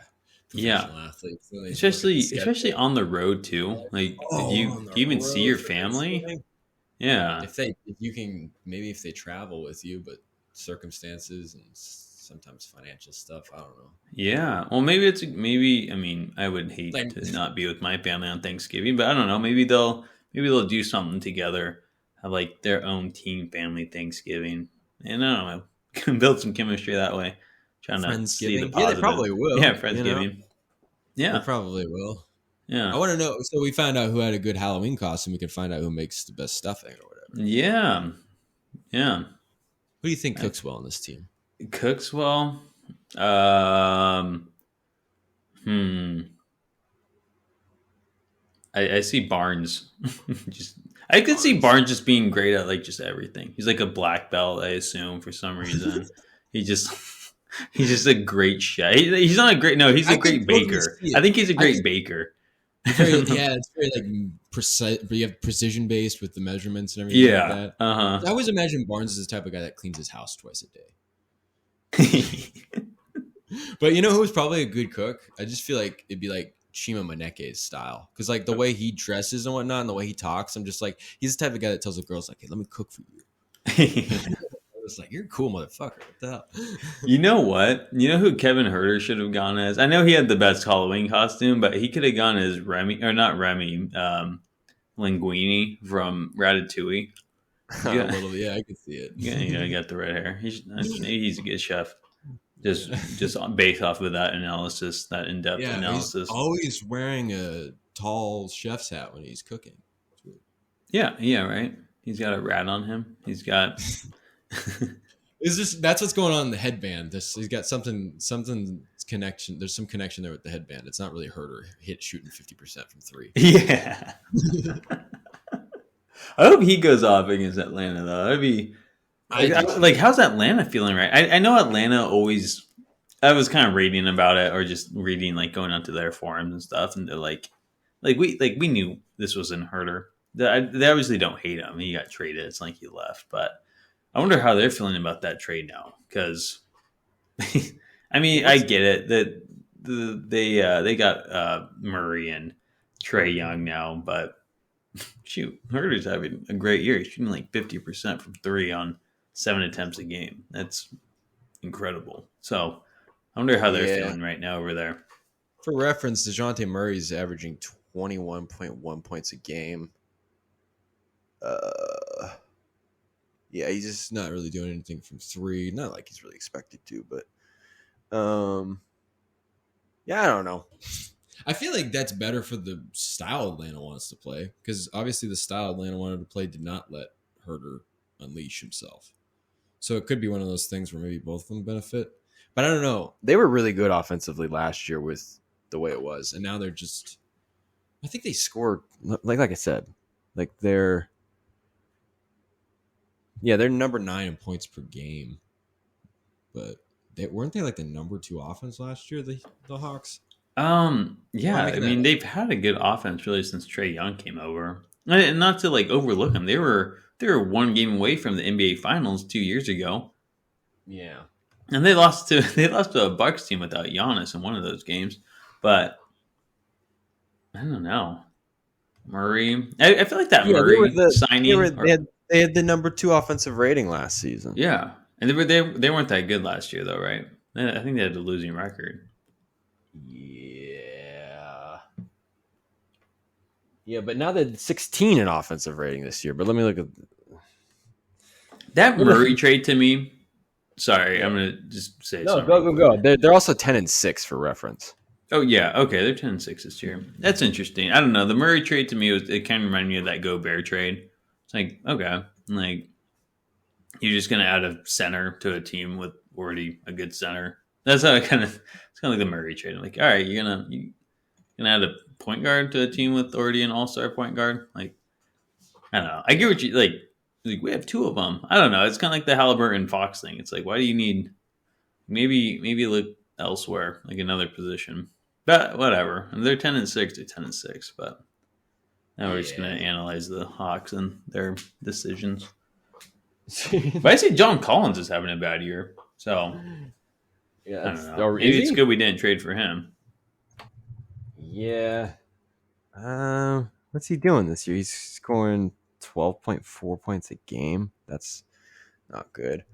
professional athletes. Especially on the road too. Like, do you even see your family? Yeah. If they travel with you, but circumstances and sometimes financial stuff, I don't know. Yeah. Well, I mean, I would hate to not be with my family on Thanksgiving, but I don't know. Maybe they'll do something together, have like their own team family Thanksgiving, and I don't know, can build some chemistry that way. Trying to see the positive. Yeah, they probably will. Yeah, Friendsgiving. Yeah, they probably will. Yeah. I want to know. So we found out who had a good Halloween costume. We can find out who makes the best stuffing or whatever. Yeah. Yeah. Who do you think cooks well on this team? Cooks well? I see Barnes. I could see Barnes just being great at like just everything. He's like a black belt, I assume, for some reason. He's just a great chef. He's not a great. No, he's a great baker. I think he's a great baker. It's very like precise. But you have precision based with the measurements and everything. Yeah. Like that. I always imagine Barnes is the type of guy that cleans his house twice a day. But you know who's probably a good cook? I just feel like it'd be like Chima Maneke's style, because like the way he dresses and whatnot, and the way he talks, I'm just like, he's the type of guy that tells the girls like, "Hey, let me cook for you." It's like, you're a cool motherfucker. What the hell? You know what? You know who Kevin Herter should have gone as? I know he had the best Halloween costume, but he could have gone as Remy, or not Remy, Linguini from Ratatouille. A little bit, yeah, I can see it. Yeah, he got the red hair. Maybe he's a good chef. Just based off of that analysis, that in-depth analysis. He's always wearing a tall chef's hat when he's cooking. Yeah, right. He's got a rat on him. He's got. That's what's going on in the headband. He's got something connection. There's some connection there with the headband. It's not really Herter shooting 50% from 3. Yeah. I hope he goes off against Atlanta though. That'd be. Like, how's Atlanta feeling right? I know Atlanta always. I was kind of reading about it, or just reading, like going onto their forums and stuff, and they're like we knew this was in Herter. They obviously don't hate him. He got traded. It's like he left, but I wonder how they're feeling about that trade now. Because, I mean, I get it that they got Murray and Trae Young now, but shoot, Herter's having a great year. He's shooting like 50% from 3 on 7 attempts a game. That's incredible. So I wonder how they're feeling right now over there. For reference, DeJounte Murray's averaging 21.1 points a game. Yeah, he's just not really doing anything from 3. Not like he's really expected to, but yeah, I don't know. I feel like that's better for the style Atlanta wants to play, because obviously the style Atlanta wanted to play did not let Herter unleash himself. So it could be one of those things where maybe both of them benefit. But I don't know. They were really good offensively last year with the way it was, and now they're just. I think they scored like I said, like they're number 9 in points per game, but weren't they like the number 2 offense last year? The Hawks. Yeah, I mean they've had a good offense really since Trae Young came over, and not to like overlook them. They were 1 game away from the NBA Finals 2 years ago. Yeah, and they lost to a Bucks team without Giannis in one of those games, but. I don't know. Murray. I feel like that Murray signing. They had the number 2 offensive rating last season. Yeah, and they weren't that good last year though, right? I think they had a losing record. Yeah. Yeah, but now they're 16 in offensive rating this year. But let me look at That Murray trade to me. Sorry, yeah. I'm gonna just say No, something go real go quick. go. They're also 10-6 for reference. Oh yeah, okay, they're 10-6 this year. That's interesting. I don't know. The Murray trade to me it kind of reminded me of that Gobert trade. It's like okay, like you're just gonna add a center to a team with already a good center. That's how it kind of it's kind of like the Murray trade. I'm like, all right, you're gonna add a point guard to a team with already an all star point guard. Like I don't know. I get what you like. Like we have two of them. I don't know. It's kind of like the Halliburton Fox thing. It's like why do you need maybe look elsewhere, like another position. But whatever. They're 10-6. They're 10-6. But now we're just Yeah. gonna analyze the Hawks and their decisions. Yeah, But I say John Collins is having a bad year. So I don't know. or Maybe is it's he? good we didn't trade for him. Yeah. What's he doing this year? He's scoring 12.4 points a game. That's not good.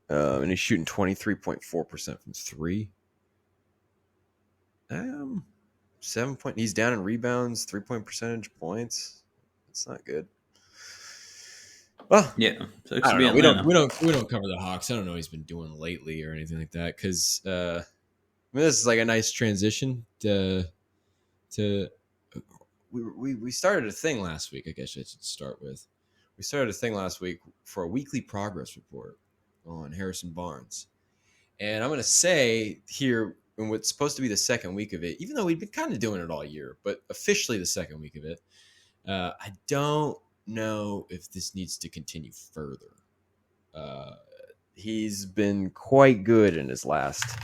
And he's shooting 23.4% from 3. 7 point. He's down in rebounds, 3-point percentage points. That's not good. Well, Yeah. Sucks I to don't be know. Atlanta. We don't cover the Hawks. I don't know what he's been doing lately or anything like that. Because I mean, this is like a nice transition to we started a thing last week. I guess I should start with. We started a thing last week for a weekly progress report on Harrison Barnes, and I'm going to say here in what's supposed to be the second week of it, even though we've been kind of doing it all year, but officially the second week of it, I don't know if this needs to continue further. he's been quite good in his last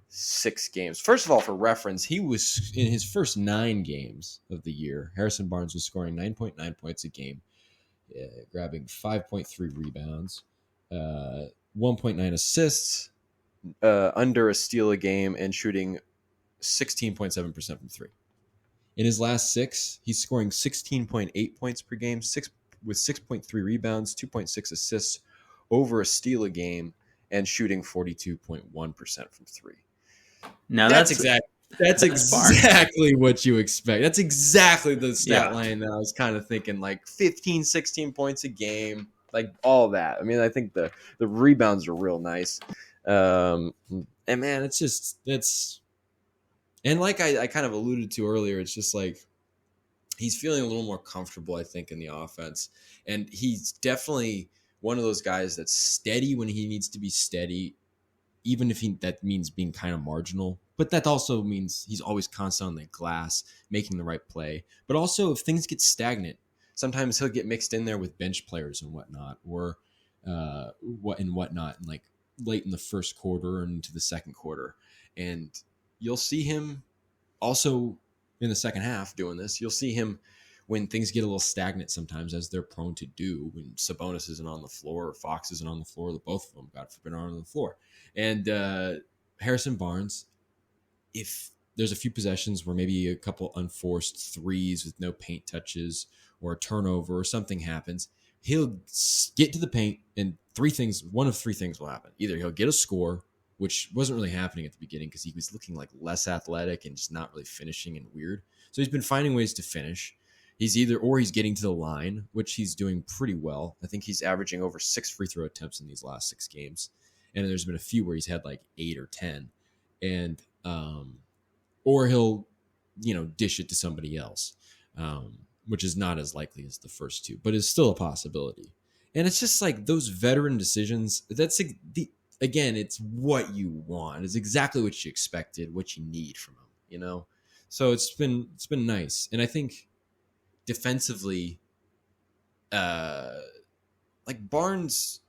6 games. First of all, for reference, He was in his first 9 games of the year. Harrison Barnes was scoring 9.9 points a game, grabbing 5.3 rebounds, 1.9 assists, under a steal a game, and shooting 16.7% from 3. In his last 6, he's scoring 16.8 points per game, 6.3 rebounds, 2.6 assists, over a steal a game, and shooting 42.1% from 3. Now That's that's exactly what you expect. That's exactly the stat Yeah. line that I was kind of thinking, like 15, 16 points a game, like all that. I mean, I think the rebounds are real nice. and man, and like I kind of alluded to earlier, it's just like he's feeling a little more comfortable, I think, in the offense. And he's definitely one of those guys that's steady when he needs to be steady, even if that means being kind of marginal. But that also means he's always constant on the glass, making the right play. But also, if things get stagnant, sometimes he'll get mixed in there with bench players and whatnot, or whatnot, and like late in the first quarter and into the second quarter. And you'll see him also in the second half doing this. You'll see him when things get a little stagnant sometimes, as they're prone to do when Sabonis isn't on the floor or Fox isn't on the floor. Both of them, God forbid, are on the floor. And Harrison Barnes, if there's a few possessions where maybe a couple unforced threes with no paint touches or a turnover or something happens, he'll get to the paint and one of three things will happen. Either he'll get a score, which wasn't really happening at the beginning because he was looking like less athletic and just not really finishing and weird. So he's been finding ways to finish. He's getting to the line, which he's doing pretty well. I think he's averaging over 6 free throw attempts in these last 6 games. And there's been a few where he's had like 8 or 10. And or he'll, dish it to somebody else, which is not as likely as the first two, but is still a possibility. And it's just like those veteran decisions. That's again, it's what you want. It's exactly what you expected, what you need from him. So it's been nice, and I think defensively, like Barnes,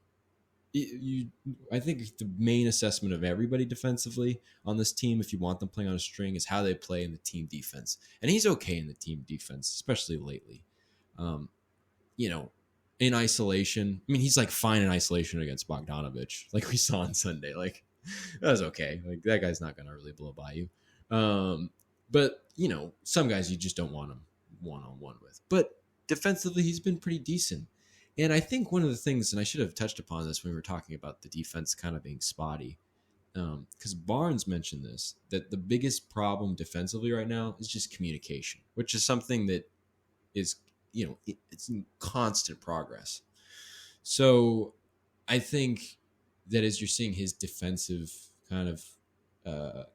I think the main assessment of everybody defensively on this team, if you want them playing on a string, is how they play in the team defense. And he's okay in the team defense, especially lately. In isolation, I mean, he's like fine in isolation against Bogdanovich, like we saw on Sunday. Like, that was okay. Like, that guy's not going to really blow by you. But, some guys you just don't want him one-on-one with. But defensively, he's been pretty decent. And I think one of the things, and I should have touched upon this when we were talking about the defense kind of being spotty, because Barnes mentioned this, that the biggest problem defensively right now is just communication, which is something that is, it's in constant progress. So I think that as you're seeing his defensive kind of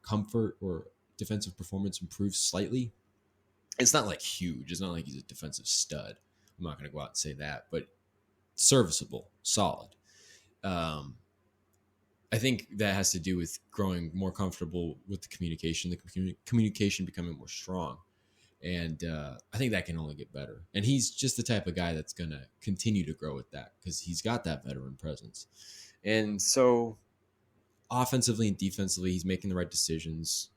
comfort or defensive performance improve slightly, it's not like huge. It's not like he's a defensive stud. I'm not going to go out and say that, but serviceable, solid. I think that has to do with growing more comfortable with the communication becoming more strong. And I think that can only get better. And he's just the type of guy that's going to continue to grow with that because he's got that veteran presence. And so offensively and defensively, he's making the right decisions.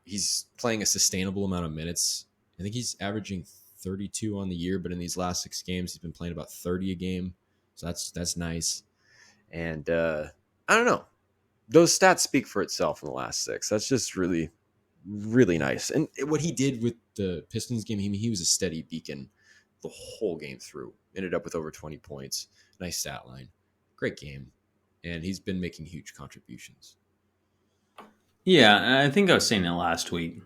He's playing a sustainable amount of minutes. I think he's averaging 32 on the year, but in these last 6 games, he's been playing about 30 a game. So that's nice. And I don't know. Those stats speak for itself in the last 6. That's just really, really nice. And what he did with the Pistons game, he was a steady beacon the whole game through. Ended up with over 20 points. Nice stat line. Great game. And he's been making huge contributions. Yeah, I think I was saying it last week.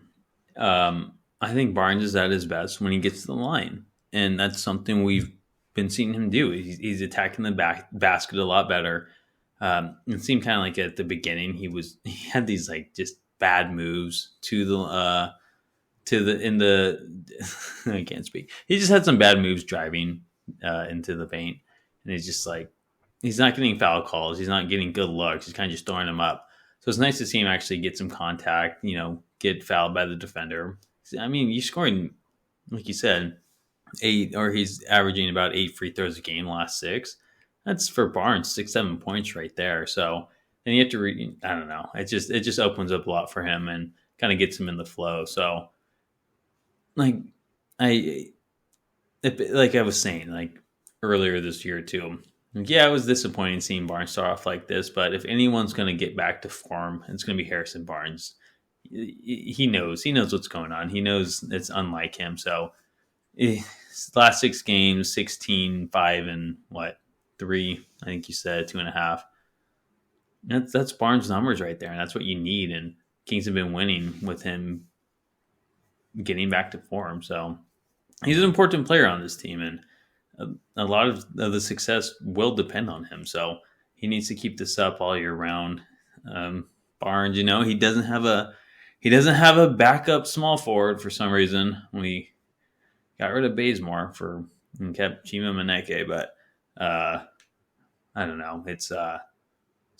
I think Barnes is at his best when he gets to the line. And that's something we've been seeing him do. He's attacking the basket a lot better. It seemed kind of like at the beginning he had these like just bad moves I can't speak. He just had some bad moves driving into the paint, and he's just like he's not getting foul calls. He's not getting good looks. He's kind of just throwing them up. So it's nice to see him actually get some contact. Get fouled by the defender. I mean, you're scoring, like you said, 8, or he's averaging about 8 free throws a game last 6. That's for Barnes 6-7 points right there. So then you have to I don't know. It just opens up a lot for him and kind of gets him in the flow. So like I was saying like earlier this year too. Yeah, it was disappointing seeing Barnes start off like this, but if anyone's going to get back to form, it's going to be Harrison Barnes. He knows what's going on. He knows it's unlike him. So last 6 games, 16, 5, and 3, I think you said 2.5. That's Barnes' numbers right there, and that's what you need. And Kings have been winning with him getting back to form. So he's an important player on this team, and a lot of the success will depend on him. So he needs to keep this up all year round. Barnes, he doesn't have a backup small forward for some reason. We got rid of Bazemore and kept Chima Maneke, but I don't know. It's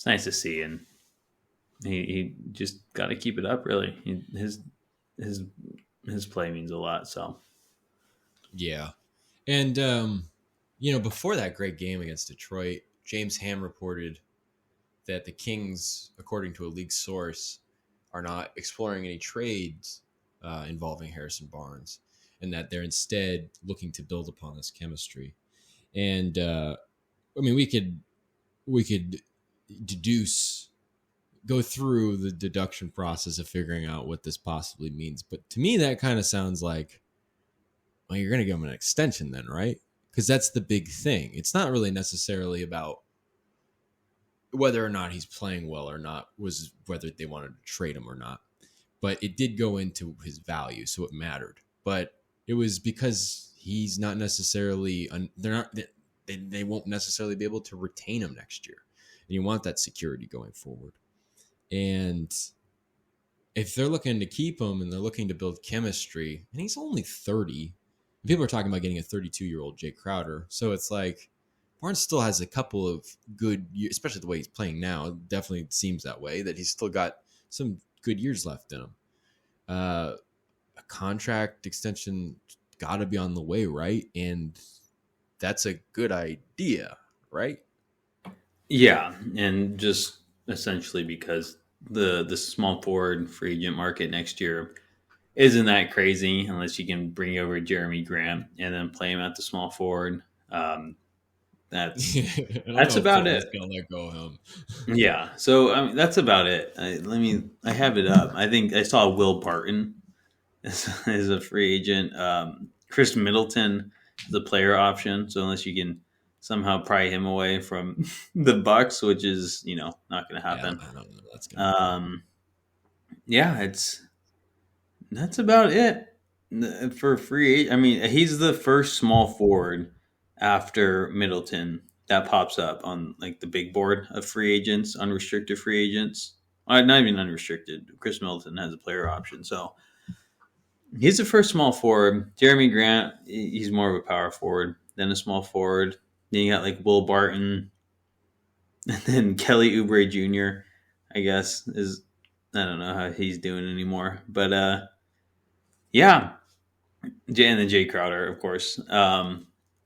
nice to see, and he just got to keep it up. Really, his play means a lot. So yeah, and before that great game against Detroit, James Ham reported that the Kings, according to a league source, are not exploring any trades involving Harrison Barnes, and that they're instead looking to build upon this chemistry. And we could go through the deduction process of figuring out what this possibly means. But to me, that kind of sounds like, well, you're going to give him an extension then, right? Because that's the big thing. It's not really necessarily about whether or not he's playing well or not, was whether they wanted to trade him or not. But it did go into his value, so it mattered. But it was because he's not necessarily they won't necessarily be able to retain him next year. And you want that security going forward. And if they're looking to keep him and they're looking to build chemistry, and he's only 30, people are talking about getting a 32-year-old Jay Crowder. So it's like Barnes still has a couple of good years, especially the way he's playing now. It definitely seems that way, that he's still got some good years left in him. A contract extension got to be on the way, right? And that's a good idea, right? Yeah, and just essentially because the small forward free agent market next year isn't that crazy unless you can bring over Jeremy Grant and then play him at the small forward. That's about it. Gonna let go of him. Yeah, so that's about it. I have it up. I think I saw Will Barton as a free agent. Chris Middleton the player option. So unless you can somehow pry him away from the Bucks, which is not going to Yeah, happen. I don't know. That's gonna Yeah, that's about it for free. I mean, he's the first small forward after Middleton that pops up on like the big board of free agents, unrestricted free agents. Not even unrestricted. Chris Middleton has a player option, so he's the first small forward. Jeremy Grant, he's more of a power forward than a small forward. Then you got like Will Barton, and then Kelly Oubre Jr. I guess is I don't know how he's doing anymore, but yeah, and then Jay Crowder, of course.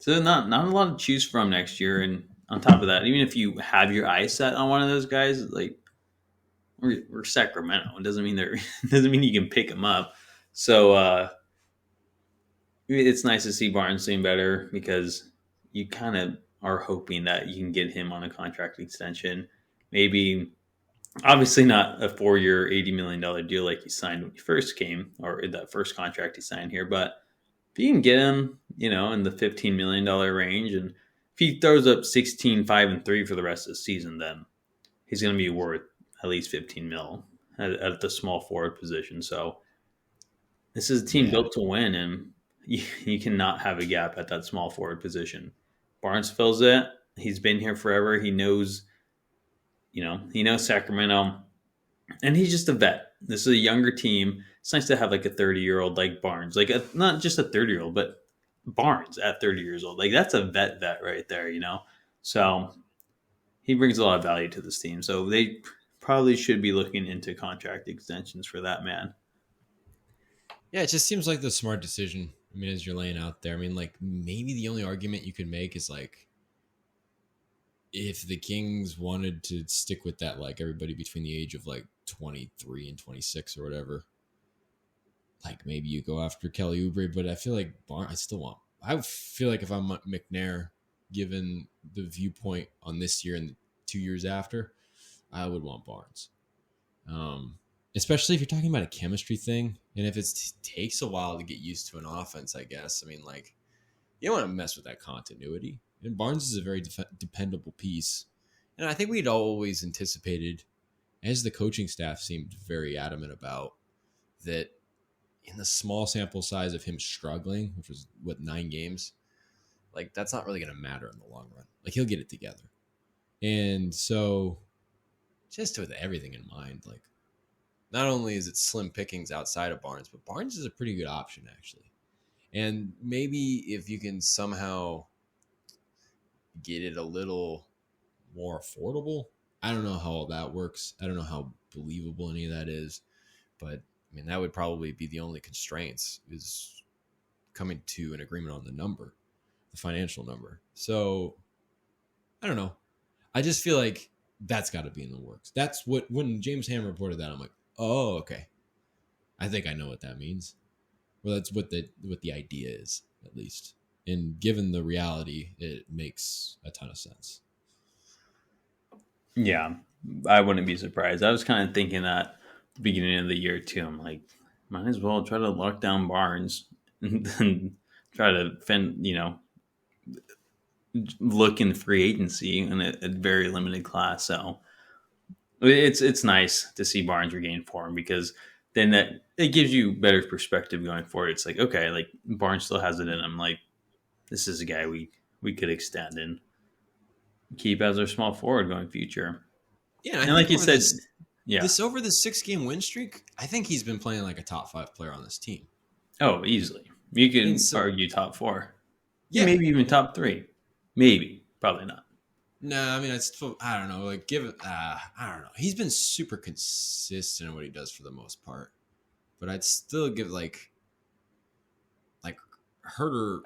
So not a lot to choose from next year, and on top of that, even if you have your eyes set on one of those guys, like we're Sacramento, it doesn't mean they're doesn't mean you can pick them up. So it's nice to see Barnes doing better because you kind of are hoping that you can get him on a contract extension. Maybe, obviously, not a 4-year, $80 million deal like he signed when he first came, or that first contract he signed here. But if you can get him, in the $15 million range, and if he throws up 16, 5, and 3 for the rest of the season, then he's going to be worth at least 15 mil at the small forward position. So this is a team yeah. built to win, and you cannot have a gap at that small forward position. Barnes fills it. He's been here forever. He knows, he knows Sacramento, and he's just a vet. This is a younger team. It's nice to have like a 30-year-old like Barnes, like not just a 30-year-old, but Barnes at 30 years old. Like that's a vet right there, So he brings a lot of value to this team. So they probably should be looking into contract extensions for that man. Yeah, it just seems like the smart decision. I mean, as you're laying out there, I mean, like maybe the only argument you could make is like if the Kings wanted to stick with that, like everybody between the age of like 23 and 26 or whatever, like maybe you go after Kelly Oubre, but I feel like I feel like if I'm McNair, given the viewpoint on this year and the 2 years after, I would want Barnes. Especially if you're talking about a chemistry thing, and if it takes a while to get used to an offense, I guess. I mean, like, you don't want to mess with that continuity. And Barnes is a very dependable piece. And I think we'd always anticipated, as the coaching staff seemed very adamant about, that in the small sample size of him struggling, which was, 9 games, like, that's not really going to matter in the long run. Like, he'll get it together. And so, just with everything in mind, like, not only is it slim pickings outside of Barnes, but Barnes is a pretty good option, actually. And maybe if you can somehow get it a little more affordable, I don't know how all that works. I don't know how believable any of that is. But, I mean, that would probably be the only constraints, is coming to an agreement on the number, the financial number. So, I don't know. I just feel like that's got to be in the works. That's what, when James Ham reported that, I'm like, oh, okay. I think I know what that means. Well, that's what the idea is, at least. And given the reality, it makes a ton of sense. Yeah, I wouldn't be surprised. I was kind of thinking that at the beginning of the year too. I'm like, might as well try to lock down Barnes and then try to look in free agency in a very limited class. So it's nice to see Barnes regain form, because then that it gives you better perspective going forward. It's like, okay, like Barnes still has it in him. Like, this is a guy we could extend and keep as our small forward going future. Yeah, and like you said, over the 6-game win streak, I think he's been playing like a top 5 player on this team. Oh, easily. You can argue top 4. Yeah, maybe even top 3. Maybe, probably not. No, I mean, I don't know. Like, I don't know. He's been super consistent in what he does for the most part, but I'd still give like Herter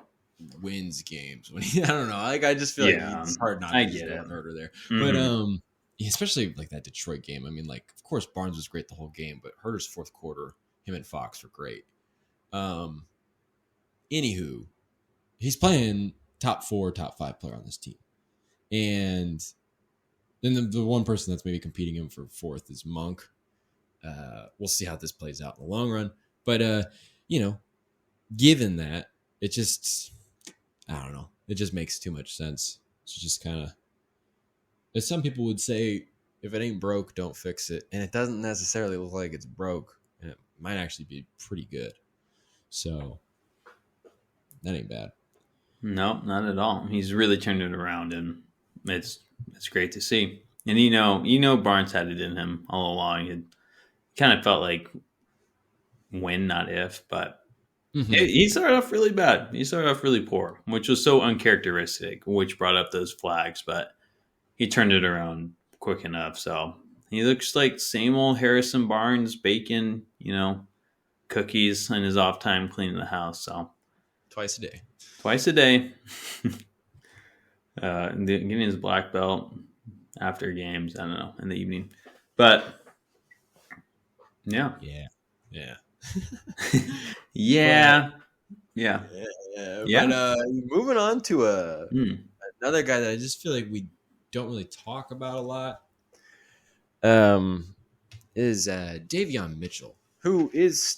wins games when I don't know. Like, I just feel like it's hard not to get Herter there. Mm-hmm. But especially like that Detroit game. I mean, like, of course Barnes was great the whole game, but Herter's fourth quarter, him and Fox were great. Anywho, he's playing top 4, top 5 player on this team. And then the one person that's maybe competing him for 4th is Monk. We'll see how this plays out in the long run. But, given that, it just, I don't know. It just makes too much sense. It's just kind of, as some people would say, if it ain't broke, don't fix it. And it doesn't necessarily look like it's broke, and it might actually be pretty good. So that ain't bad. No, not at all. He's really turned it around, and it's great to see. And you know, Barnes had it in him all along. It kind of felt like when, not if, but he started off really bad. He started off really poor, which was so uncharacteristic, which brought up those flags. But he turned it around quick enough. So he looks like same old Harrison Barnes baking, cookies in his off time, cleaning the house. So Twice a day. twice a day, getting his black belt after games. I don't know, in the evening, but yeah, Yeah. yeah. But moving on to Another guy that I just feel like we don't really talk about a lot is Davion Mitchell, who is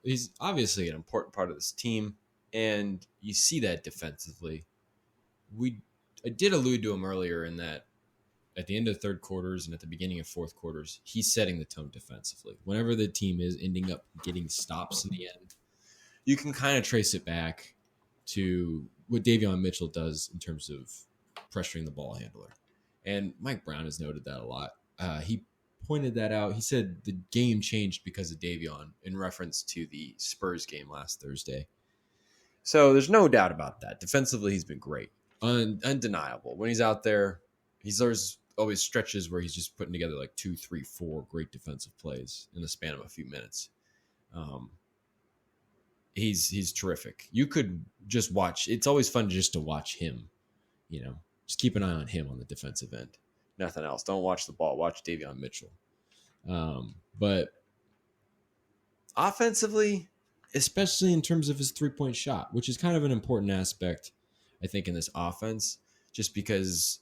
he's obviously an important part of this team, and you see that defensively. I did allude to him earlier in that at the end of third quarters and at the beginning of fourth quarters, he's setting the tone defensively. Whenever the team is ending up getting stops in the end, you can kind of trace it back to what Davion Mitchell does in terms of pressuring the ball handler. And Mike Brown has noted that a lot. He pointed that out. He said the game changed because of Davion in reference to the Spurs game last Thursday. So there's no doubt about that. Defensively, he's been great. Undeniable. When he's out there, there's always stretches where he's just putting together like 2, 3, 4 great defensive plays in the span of a few minutes. He's terrific. You could just watch. It's always fun just to watch him. Just keep an eye on him on the defensive end. Nothing else. Don't watch the ball. Watch Davion Mitchell. But offensively, especially in terms of his 3-point shot, which is kind of an important aspect, I think, in this offense, just because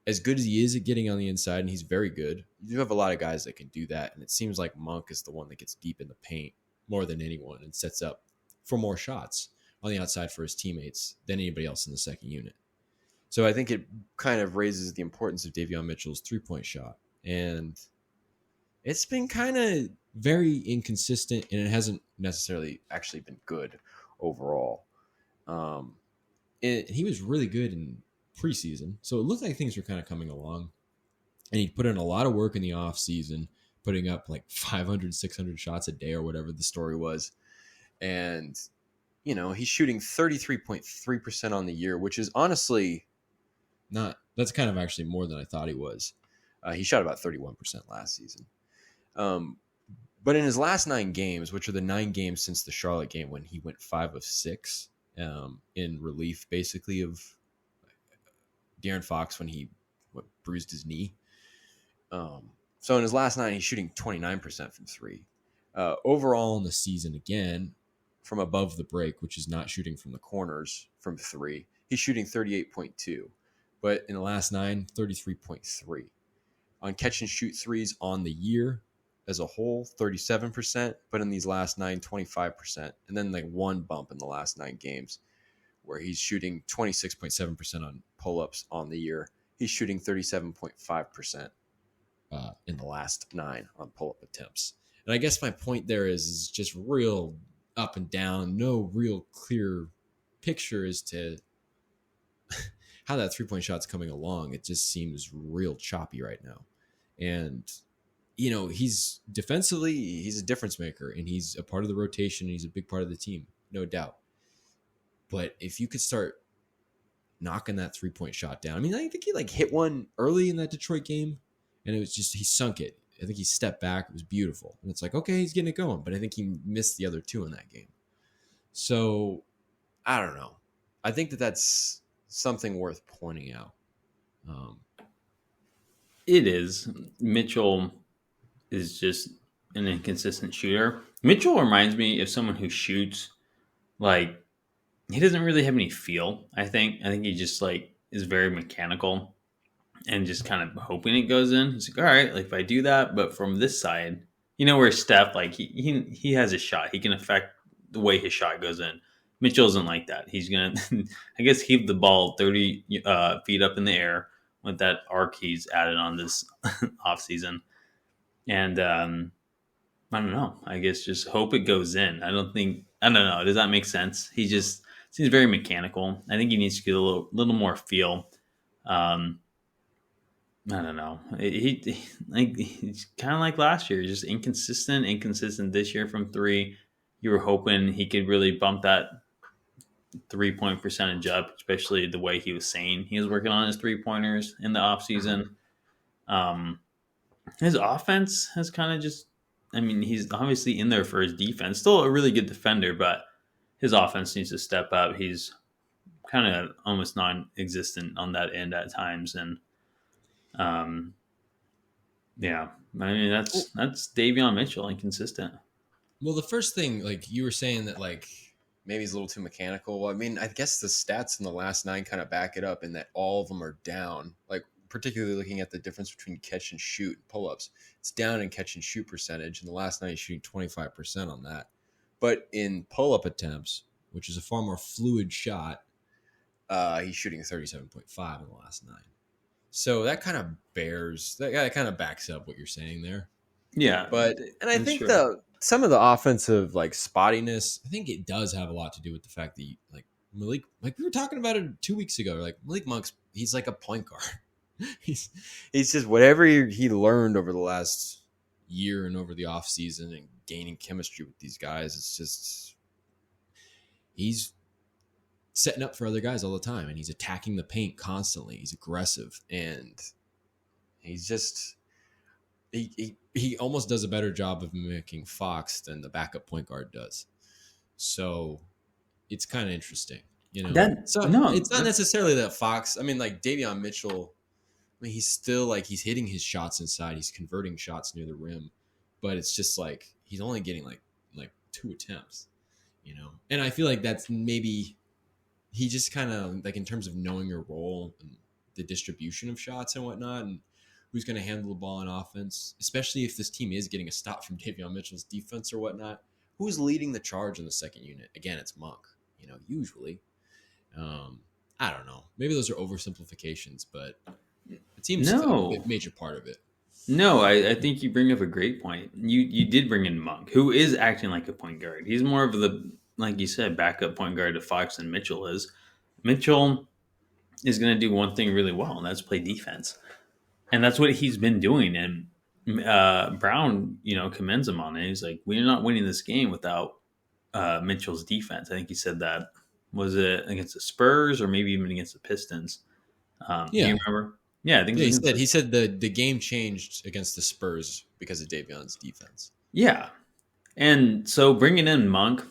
as good as he is at getting on the inside, and he's very good, you have a lot of guys that can do that. And it seems like Monk is the one that gets deep in the paint more than anyone and sets up for more shots on the outside for his teammates than anybody else in the second unit. So I think it kind of raises the importance of Davion Mitchell's 3-point shot. And it's been kind of very inconsistent, and it hasn't necessarily actually been good overall. He was really good in preseason, so it looked like things were kind of coming along. And he put in a lot of work in the off season, putting up like 500, 600 shots a day or whatever the story was. And, he's shooting 33.3% on the year, which is honestly that's kind of actually more than I thought he was. He shot about 31% last season. But in his last 9 games, which are the 9 games since the Charlotte game when he went 5 of 6 in relief, basically, of De'Aaron Fox when he bruised his knee. So in his last 9, he's shooting 29% from 3. Overall in the season, again, from above the break, which is not shooting from the corners from 3, he's shooting 38.2. But in the last 9, 33.3. On catch and shoot threes on the year as a whole, 37%. But in these last 9, 25%. And then like one bump in the last 9 games where he's shooting 26.7% on pull-ups on the year. He's shooting 37.5% in the last 9 on pull-up attempts. And I guess my point there is just real up and down, no real clear picture as to how that 3-point shot's coming along. It just seems real choppy right now. And, he's defensively, he's a difference maker, and he's a part of the rotation, and he's a big part of the team, no doubt. But if you could start knocking that 3-point shot down, I think he hit one early in that Detroit game, and it was just, he sunk it. I think he stepped back. It was beautiful. And it's like, okay, he's getting it going. But I think he missed the other 2 in that game. So, I don't know. I think that's something worth pointing out. It is. Mitchell is just an inconsistent shooter. Mitchell reminds me of someone who shoots he doesn't really have any feel. I think he just is very mechanical and just kind of hoping it goes in. He's like, all right, if I do that, but from this side, where Steph, he has a shot, he can affect the way his shot goes in. Mitchell isn't like that. He's gonna, I guess, keep the ball 30 feet up in the air with that arc he's added on this offseason. And I don't know. I guess just hope it goes in. I don't know. Does that make sense? He just seems very mechanical. I think he needs to get a little more feel. I don't know. He's kind of like last year, just inconsistent this year from three. You were hoping he could really bump that 3-point percentage up, especially the way he was saying he was working on his 3-pointers in the offseason. His offense has kind of just, I mean, he's obviously in there for his defense. Still a really good defender, but his offense needs to step up. He's kind of almost non-existent on that end at times. And yeah, I mean, that's Davion Mitchell, inconsistent. Well, the first thing, like you were saying that, like, Maybe he's a little too mechanical. Well, I mean, I guess the stats in the last 9 kind of back it up in that all of them are down. Like, particularly looking at the difference between catch and shoot and pull-ups. It's down in catch and shoot percentage. In the last 9, he's shooting 25% on that. But in pull-up attempts, which is a far more fluid shot, he's shooting 37.5 in the last 9. So that kind of backs up what you're saying there. Yeah, And I think some of the offensive like spottiness, I think it does have a lot to do with the fact that like Malik, like we were talking about it 2 weeks ago, like Malik Monk's, he's like a point guard. he's just whatever he learned over the last year and over the off season and gaining chemistry with these guys. It's just he's setting up for other guys all the time, and he's attacking the paint constantly. He's aggressive, and he's just he almost does a better job of mimicking Fox than the backup point guard does. So it's kind of interesting, you know. It's not necessarily that Fox. I mean, like Davion Mitchell. I mean, he's still like he's hitting his shots inside. He's converting shots near the rim, but it's just like he's only getting like 2 attempts, you know. And I feel like that's maybe he just kind of like in terms of knowing your role and the distribution of shots and whatnot, and who's going to handle the ball on offense, especially if this team is getting a stop from Davion Mitchell's defense or whatnot. Who's leading the charge in the second unit? Again, it's Monk, you know, usually. I don't know. Maybe those are oversimplifications, but it seems a major part of it. No, I think you bring up a great point. You did bring in Monk, who is acting like a point guard. He's more of the, like you said, backup point guard to Fox than Mitchell is. Mitchell is going to do one thing really well, and that's play defense. And that's what he's been doing. And Brown, you know, commends him on it. He's like, we're not winning this game without Mitchell's defense. I think he said that. Was it against the Spurs or maybe even against the Pistons? Do you remember? Yeah, I think he said the game changed against the Spurs because of Davion's defense. Yeah. And so bringing in Monk,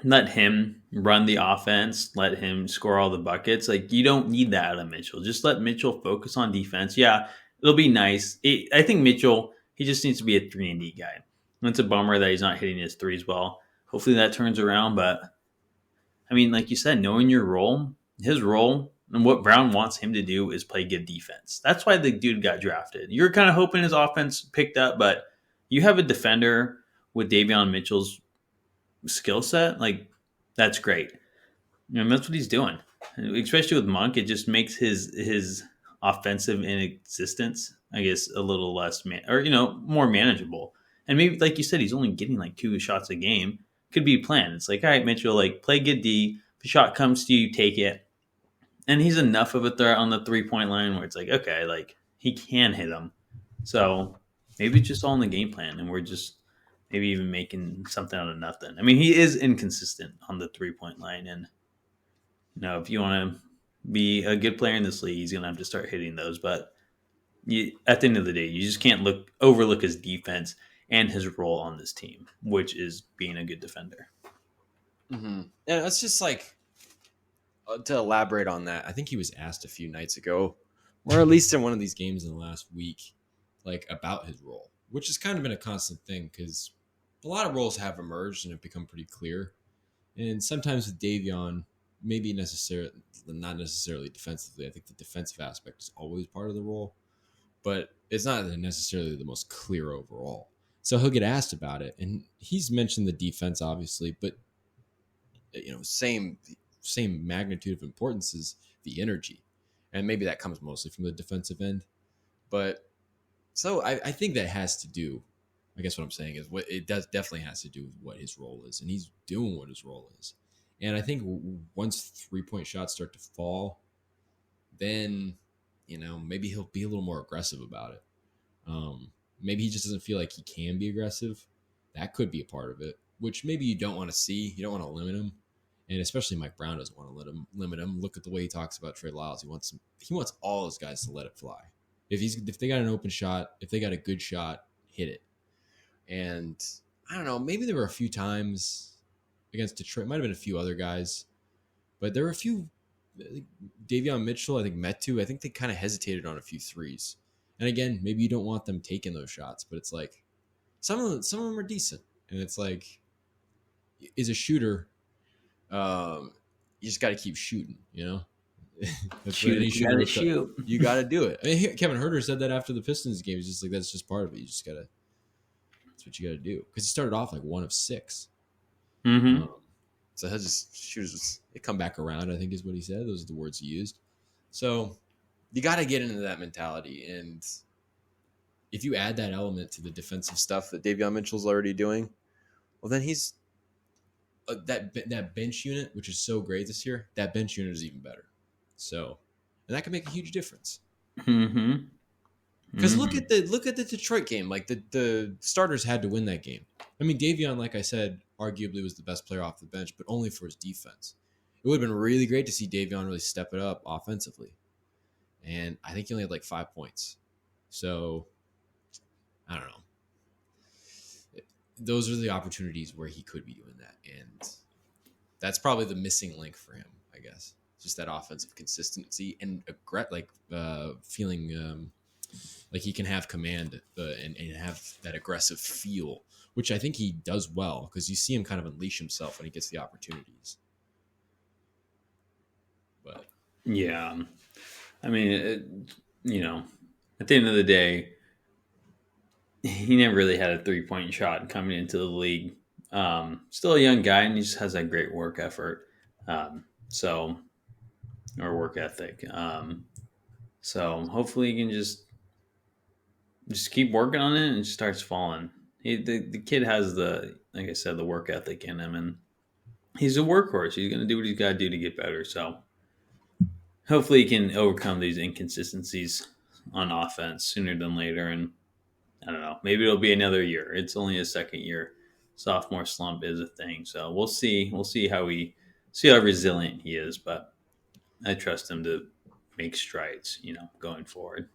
let him run the offense, let him score all the buckets. Like, you don't need that out of Mitchell. Just let Mitchell focus on defense. Yeah, it'll be nice. I think Mitchell, he just needs to be a 3-and-D guy. And it's a bummer that he's not hitting his threes well. Hopefully that turns around. But, I mean, like you said, knowing your role, his role, and what Brown wants him to do is play good defense. That's why the dude got drafted. You're kind of hoping his offense picked up, but you have a defender with Davion Mitchell's skill set. Like, that's great. You know, that's what he's doing. Especially with Monk, it just makes his offensive inexistence, I guess, a little less, more manageable. And maybe, like you said, he's only getting like 2 shots a game. Could be planned. It's like, all right, Mitchell, like, play good D. If a shot comes to you, take it. And he's enough of a threat on the 3-point line where it's like, okay, like, he can hit them. So maybe it's just all in the game plan, and we're just maybe even making something out of nothing. I mean, he is inconsistent on the 3-point line, and if you want to be a good player in this league, he's going to have to start hitting those. But at the end of the day, you just can't overlook his defense and his role on this team, which is being a good defender. Mm-hmm. And it's just like, to elaborate on that, I think he was asked a few nights ago, or at least in one of these games in the last week, like about his role, which has kind of been a constant thing because a lot of roles have emerged and have become pretty clear. And sometimes with Davion, maybe not necessarily defensively. I think the defensive aspect is always part of the role, but it's not necessarily the most clear overall. So he'll get asked about it, and he's mentioned the defense, obviously, but same magnitude of importance is the energy, and maybe that comes mostly from the defensive end. But so I think that has to do. I guess what I'm saying is what it does definitely has to do with what his role is, and he's doing what his role is. And I think once 3-point shots start to fall, then maybe he'll be a little more aggressive about it. Maybe he just doesn't feel like he can be aggressive. That could be a part of it, which maybe you don't want to see. You don't want to limit him, and especially Mike Brown doesn't want to limit him. Look at the way he talks about Trey Lyles. He wants all his guys to let it fly. If they got an open shot, if they got a good shot, hit it. And I don't know, maybe there were a few times against Detroit, might have been a few other guys, but there were a few. Davion Mitchell, I think Metu, I think they kind of hesitated on a few threes. And again, maybe you don't want them taking those shots, but it's like some of them are decent, and it's like, as a shooter, you just got to keep shooting, That's Shoot, you gotta shoot. You got to do it. I mean, Kevin Huerter said that after the Pistons game. He's just like, that's just part of it. You just gotta. That's what you got to do, because he started off like 1 of 6. Mm-hmm. So he'll just shooters. They come back around, I think is what he said. Those are the words he used. So you got to get into that mentality, and if you add that element to the defensive stuff that Davion Mitchell's already doing, well, then he's that bench unit, which is so great this year. That bench unit is even better. So, and that can make a huge difference. Mm-hmm. Because look at the Detroit game. Like the starters had to win that game. I mean, Davion, like I said, arguably was the best player off the bench, but only for his defense. It would have been really great to see Davion really step it up offensively. And I think he only had like 5 points. So, I don't know. Those are the opportunities where he could be doing that. And that's probably the missing link for him, I guess. Just that offensive consistency and feeling like he can have command and have that aggressive feel, which I think he does well, because you see him kind of unleash himself when he gets the opportunities. But yeah, I mean, at the end of the day, he never really had a 3-point shot coming into the league. Still a young guy, and he just has that great work effort. Or work ethic. So hopefully he can just keep working on it and it starts falling. The kid has like I said, the work ethic in him, and he's a workhorse. He's going to do what he's got to do to get better. So hopefully he can overcome these inconsistencies on offense sooner than later. And I don't know, maybe it'll be another year. It's only his second year. Sophomore slump is a thing. So we'll see. We'll see how resilient he is, but I trust him to make strides, going forward.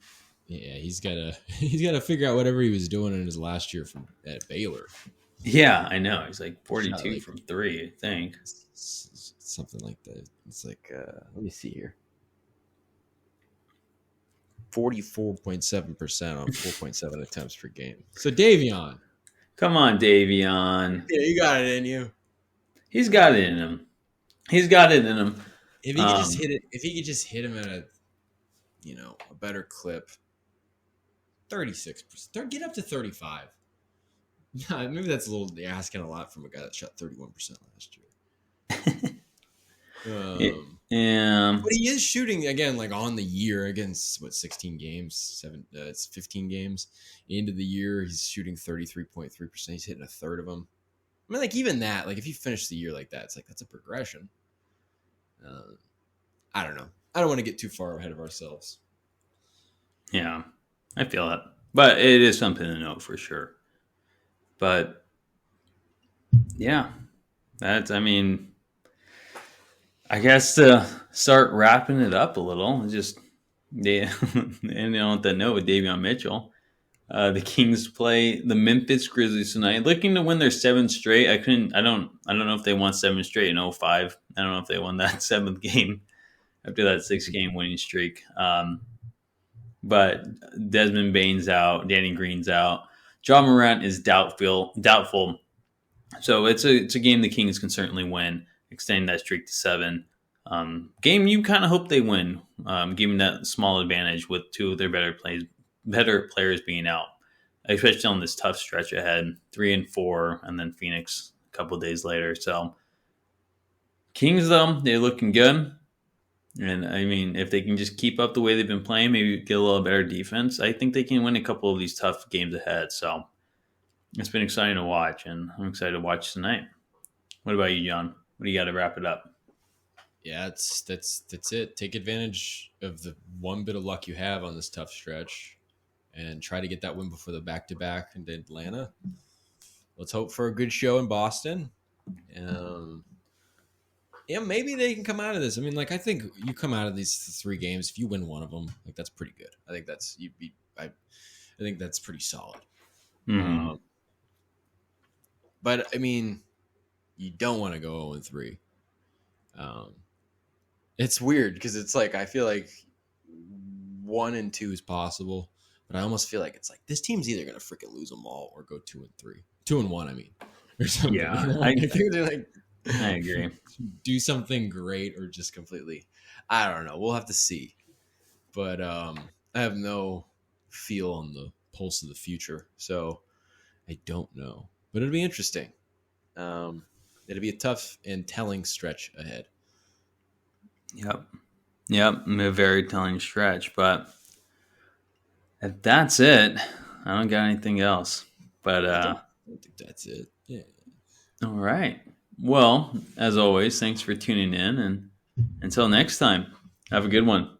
Yeah, he's got to figure out whatever he was doing in his last year at Baylor. Yeah, I know. He's like 42 from 3, I think. Something like that. It's like, let me see here. 44.7% on 4.7 attempts per game. So Davion. Come on, Davion. Yeah, you got it in you. He's got it in him. He's got it in him. If he could just hit it, if he could just hit him at a better clip, 36%, get up to 35. Yeah, maybe that's asking a lot from a guy that shot 31% last year. But he is shooting again, like on the year against 16 games, it's 15 games into the year. He's shooting 33.3%. He's hitting a third of them. I mean, like even that, like if you finish the year like that, it's like that's a progression. I don't know. I don't want to get too far ahead of ourselves. Yeah, I feel that, but it is something to note for sure. But yeah, I guess to start wrapping it up a little, just and on that note with Davion Mitchell, the Kings play the Memphis Grizzlies tonight, looking to win their 7th straight. I don't know if they won 7 straight in 05. I don't know if they won that 7th game after that 6-game winning streak. But Desmond Bane's out, Danny Green's out, Ja Morant is doubtful. So it's a game the Kings can certainly win, extending that streak to 7. Game you kind of hope they win, given that small advantage with 2 of their better players being out, especially on this tough stretch ahead, 3 and 4, and then Phoenix a couple of days later. So Kings, though, they're looking good. And I mean, if they can just keep up the way they've been playing, maybe get a little better defense, I think they can win a couple of these tough games ahead. So it's been exciting to watch, and I'm excited to watch tonight. What about you, John? What do you got to wrap it up? Yeah, that's it. Take advantage of the one bit of luck you have on this tough stretch, and try to get that win before the back-to-back into Atlanta. Let's hope for a good show in Boston. Yeah, maybe they can come out of this. I mean, like, I think you come out of these 3 games, if you win one of them, like, that's pretty good. I think that's I think that's pretty solid. Mm-hmm. But I mean, you don't want to go 0-3. It's weird because it's like I feel like 1-2 is possible, but I almost feel like it's like this team's either gonna freaking lose them all or go 2-3, 2-1. I mean, or something. Yeah, You know? I think they're like I agree. do something great or just completely. I don't know. We'll have to see. But I have no feel on the pulse of the future, so I don't know. But it'll be interesting. It'll be a tough and telling stretch ahead. Yep, a very telling stretch. But if that's it, I don't got anything else. But I don't think that's it. Yeah. all right. Well, as always, thanks for tuning in, and until next time, have a good one.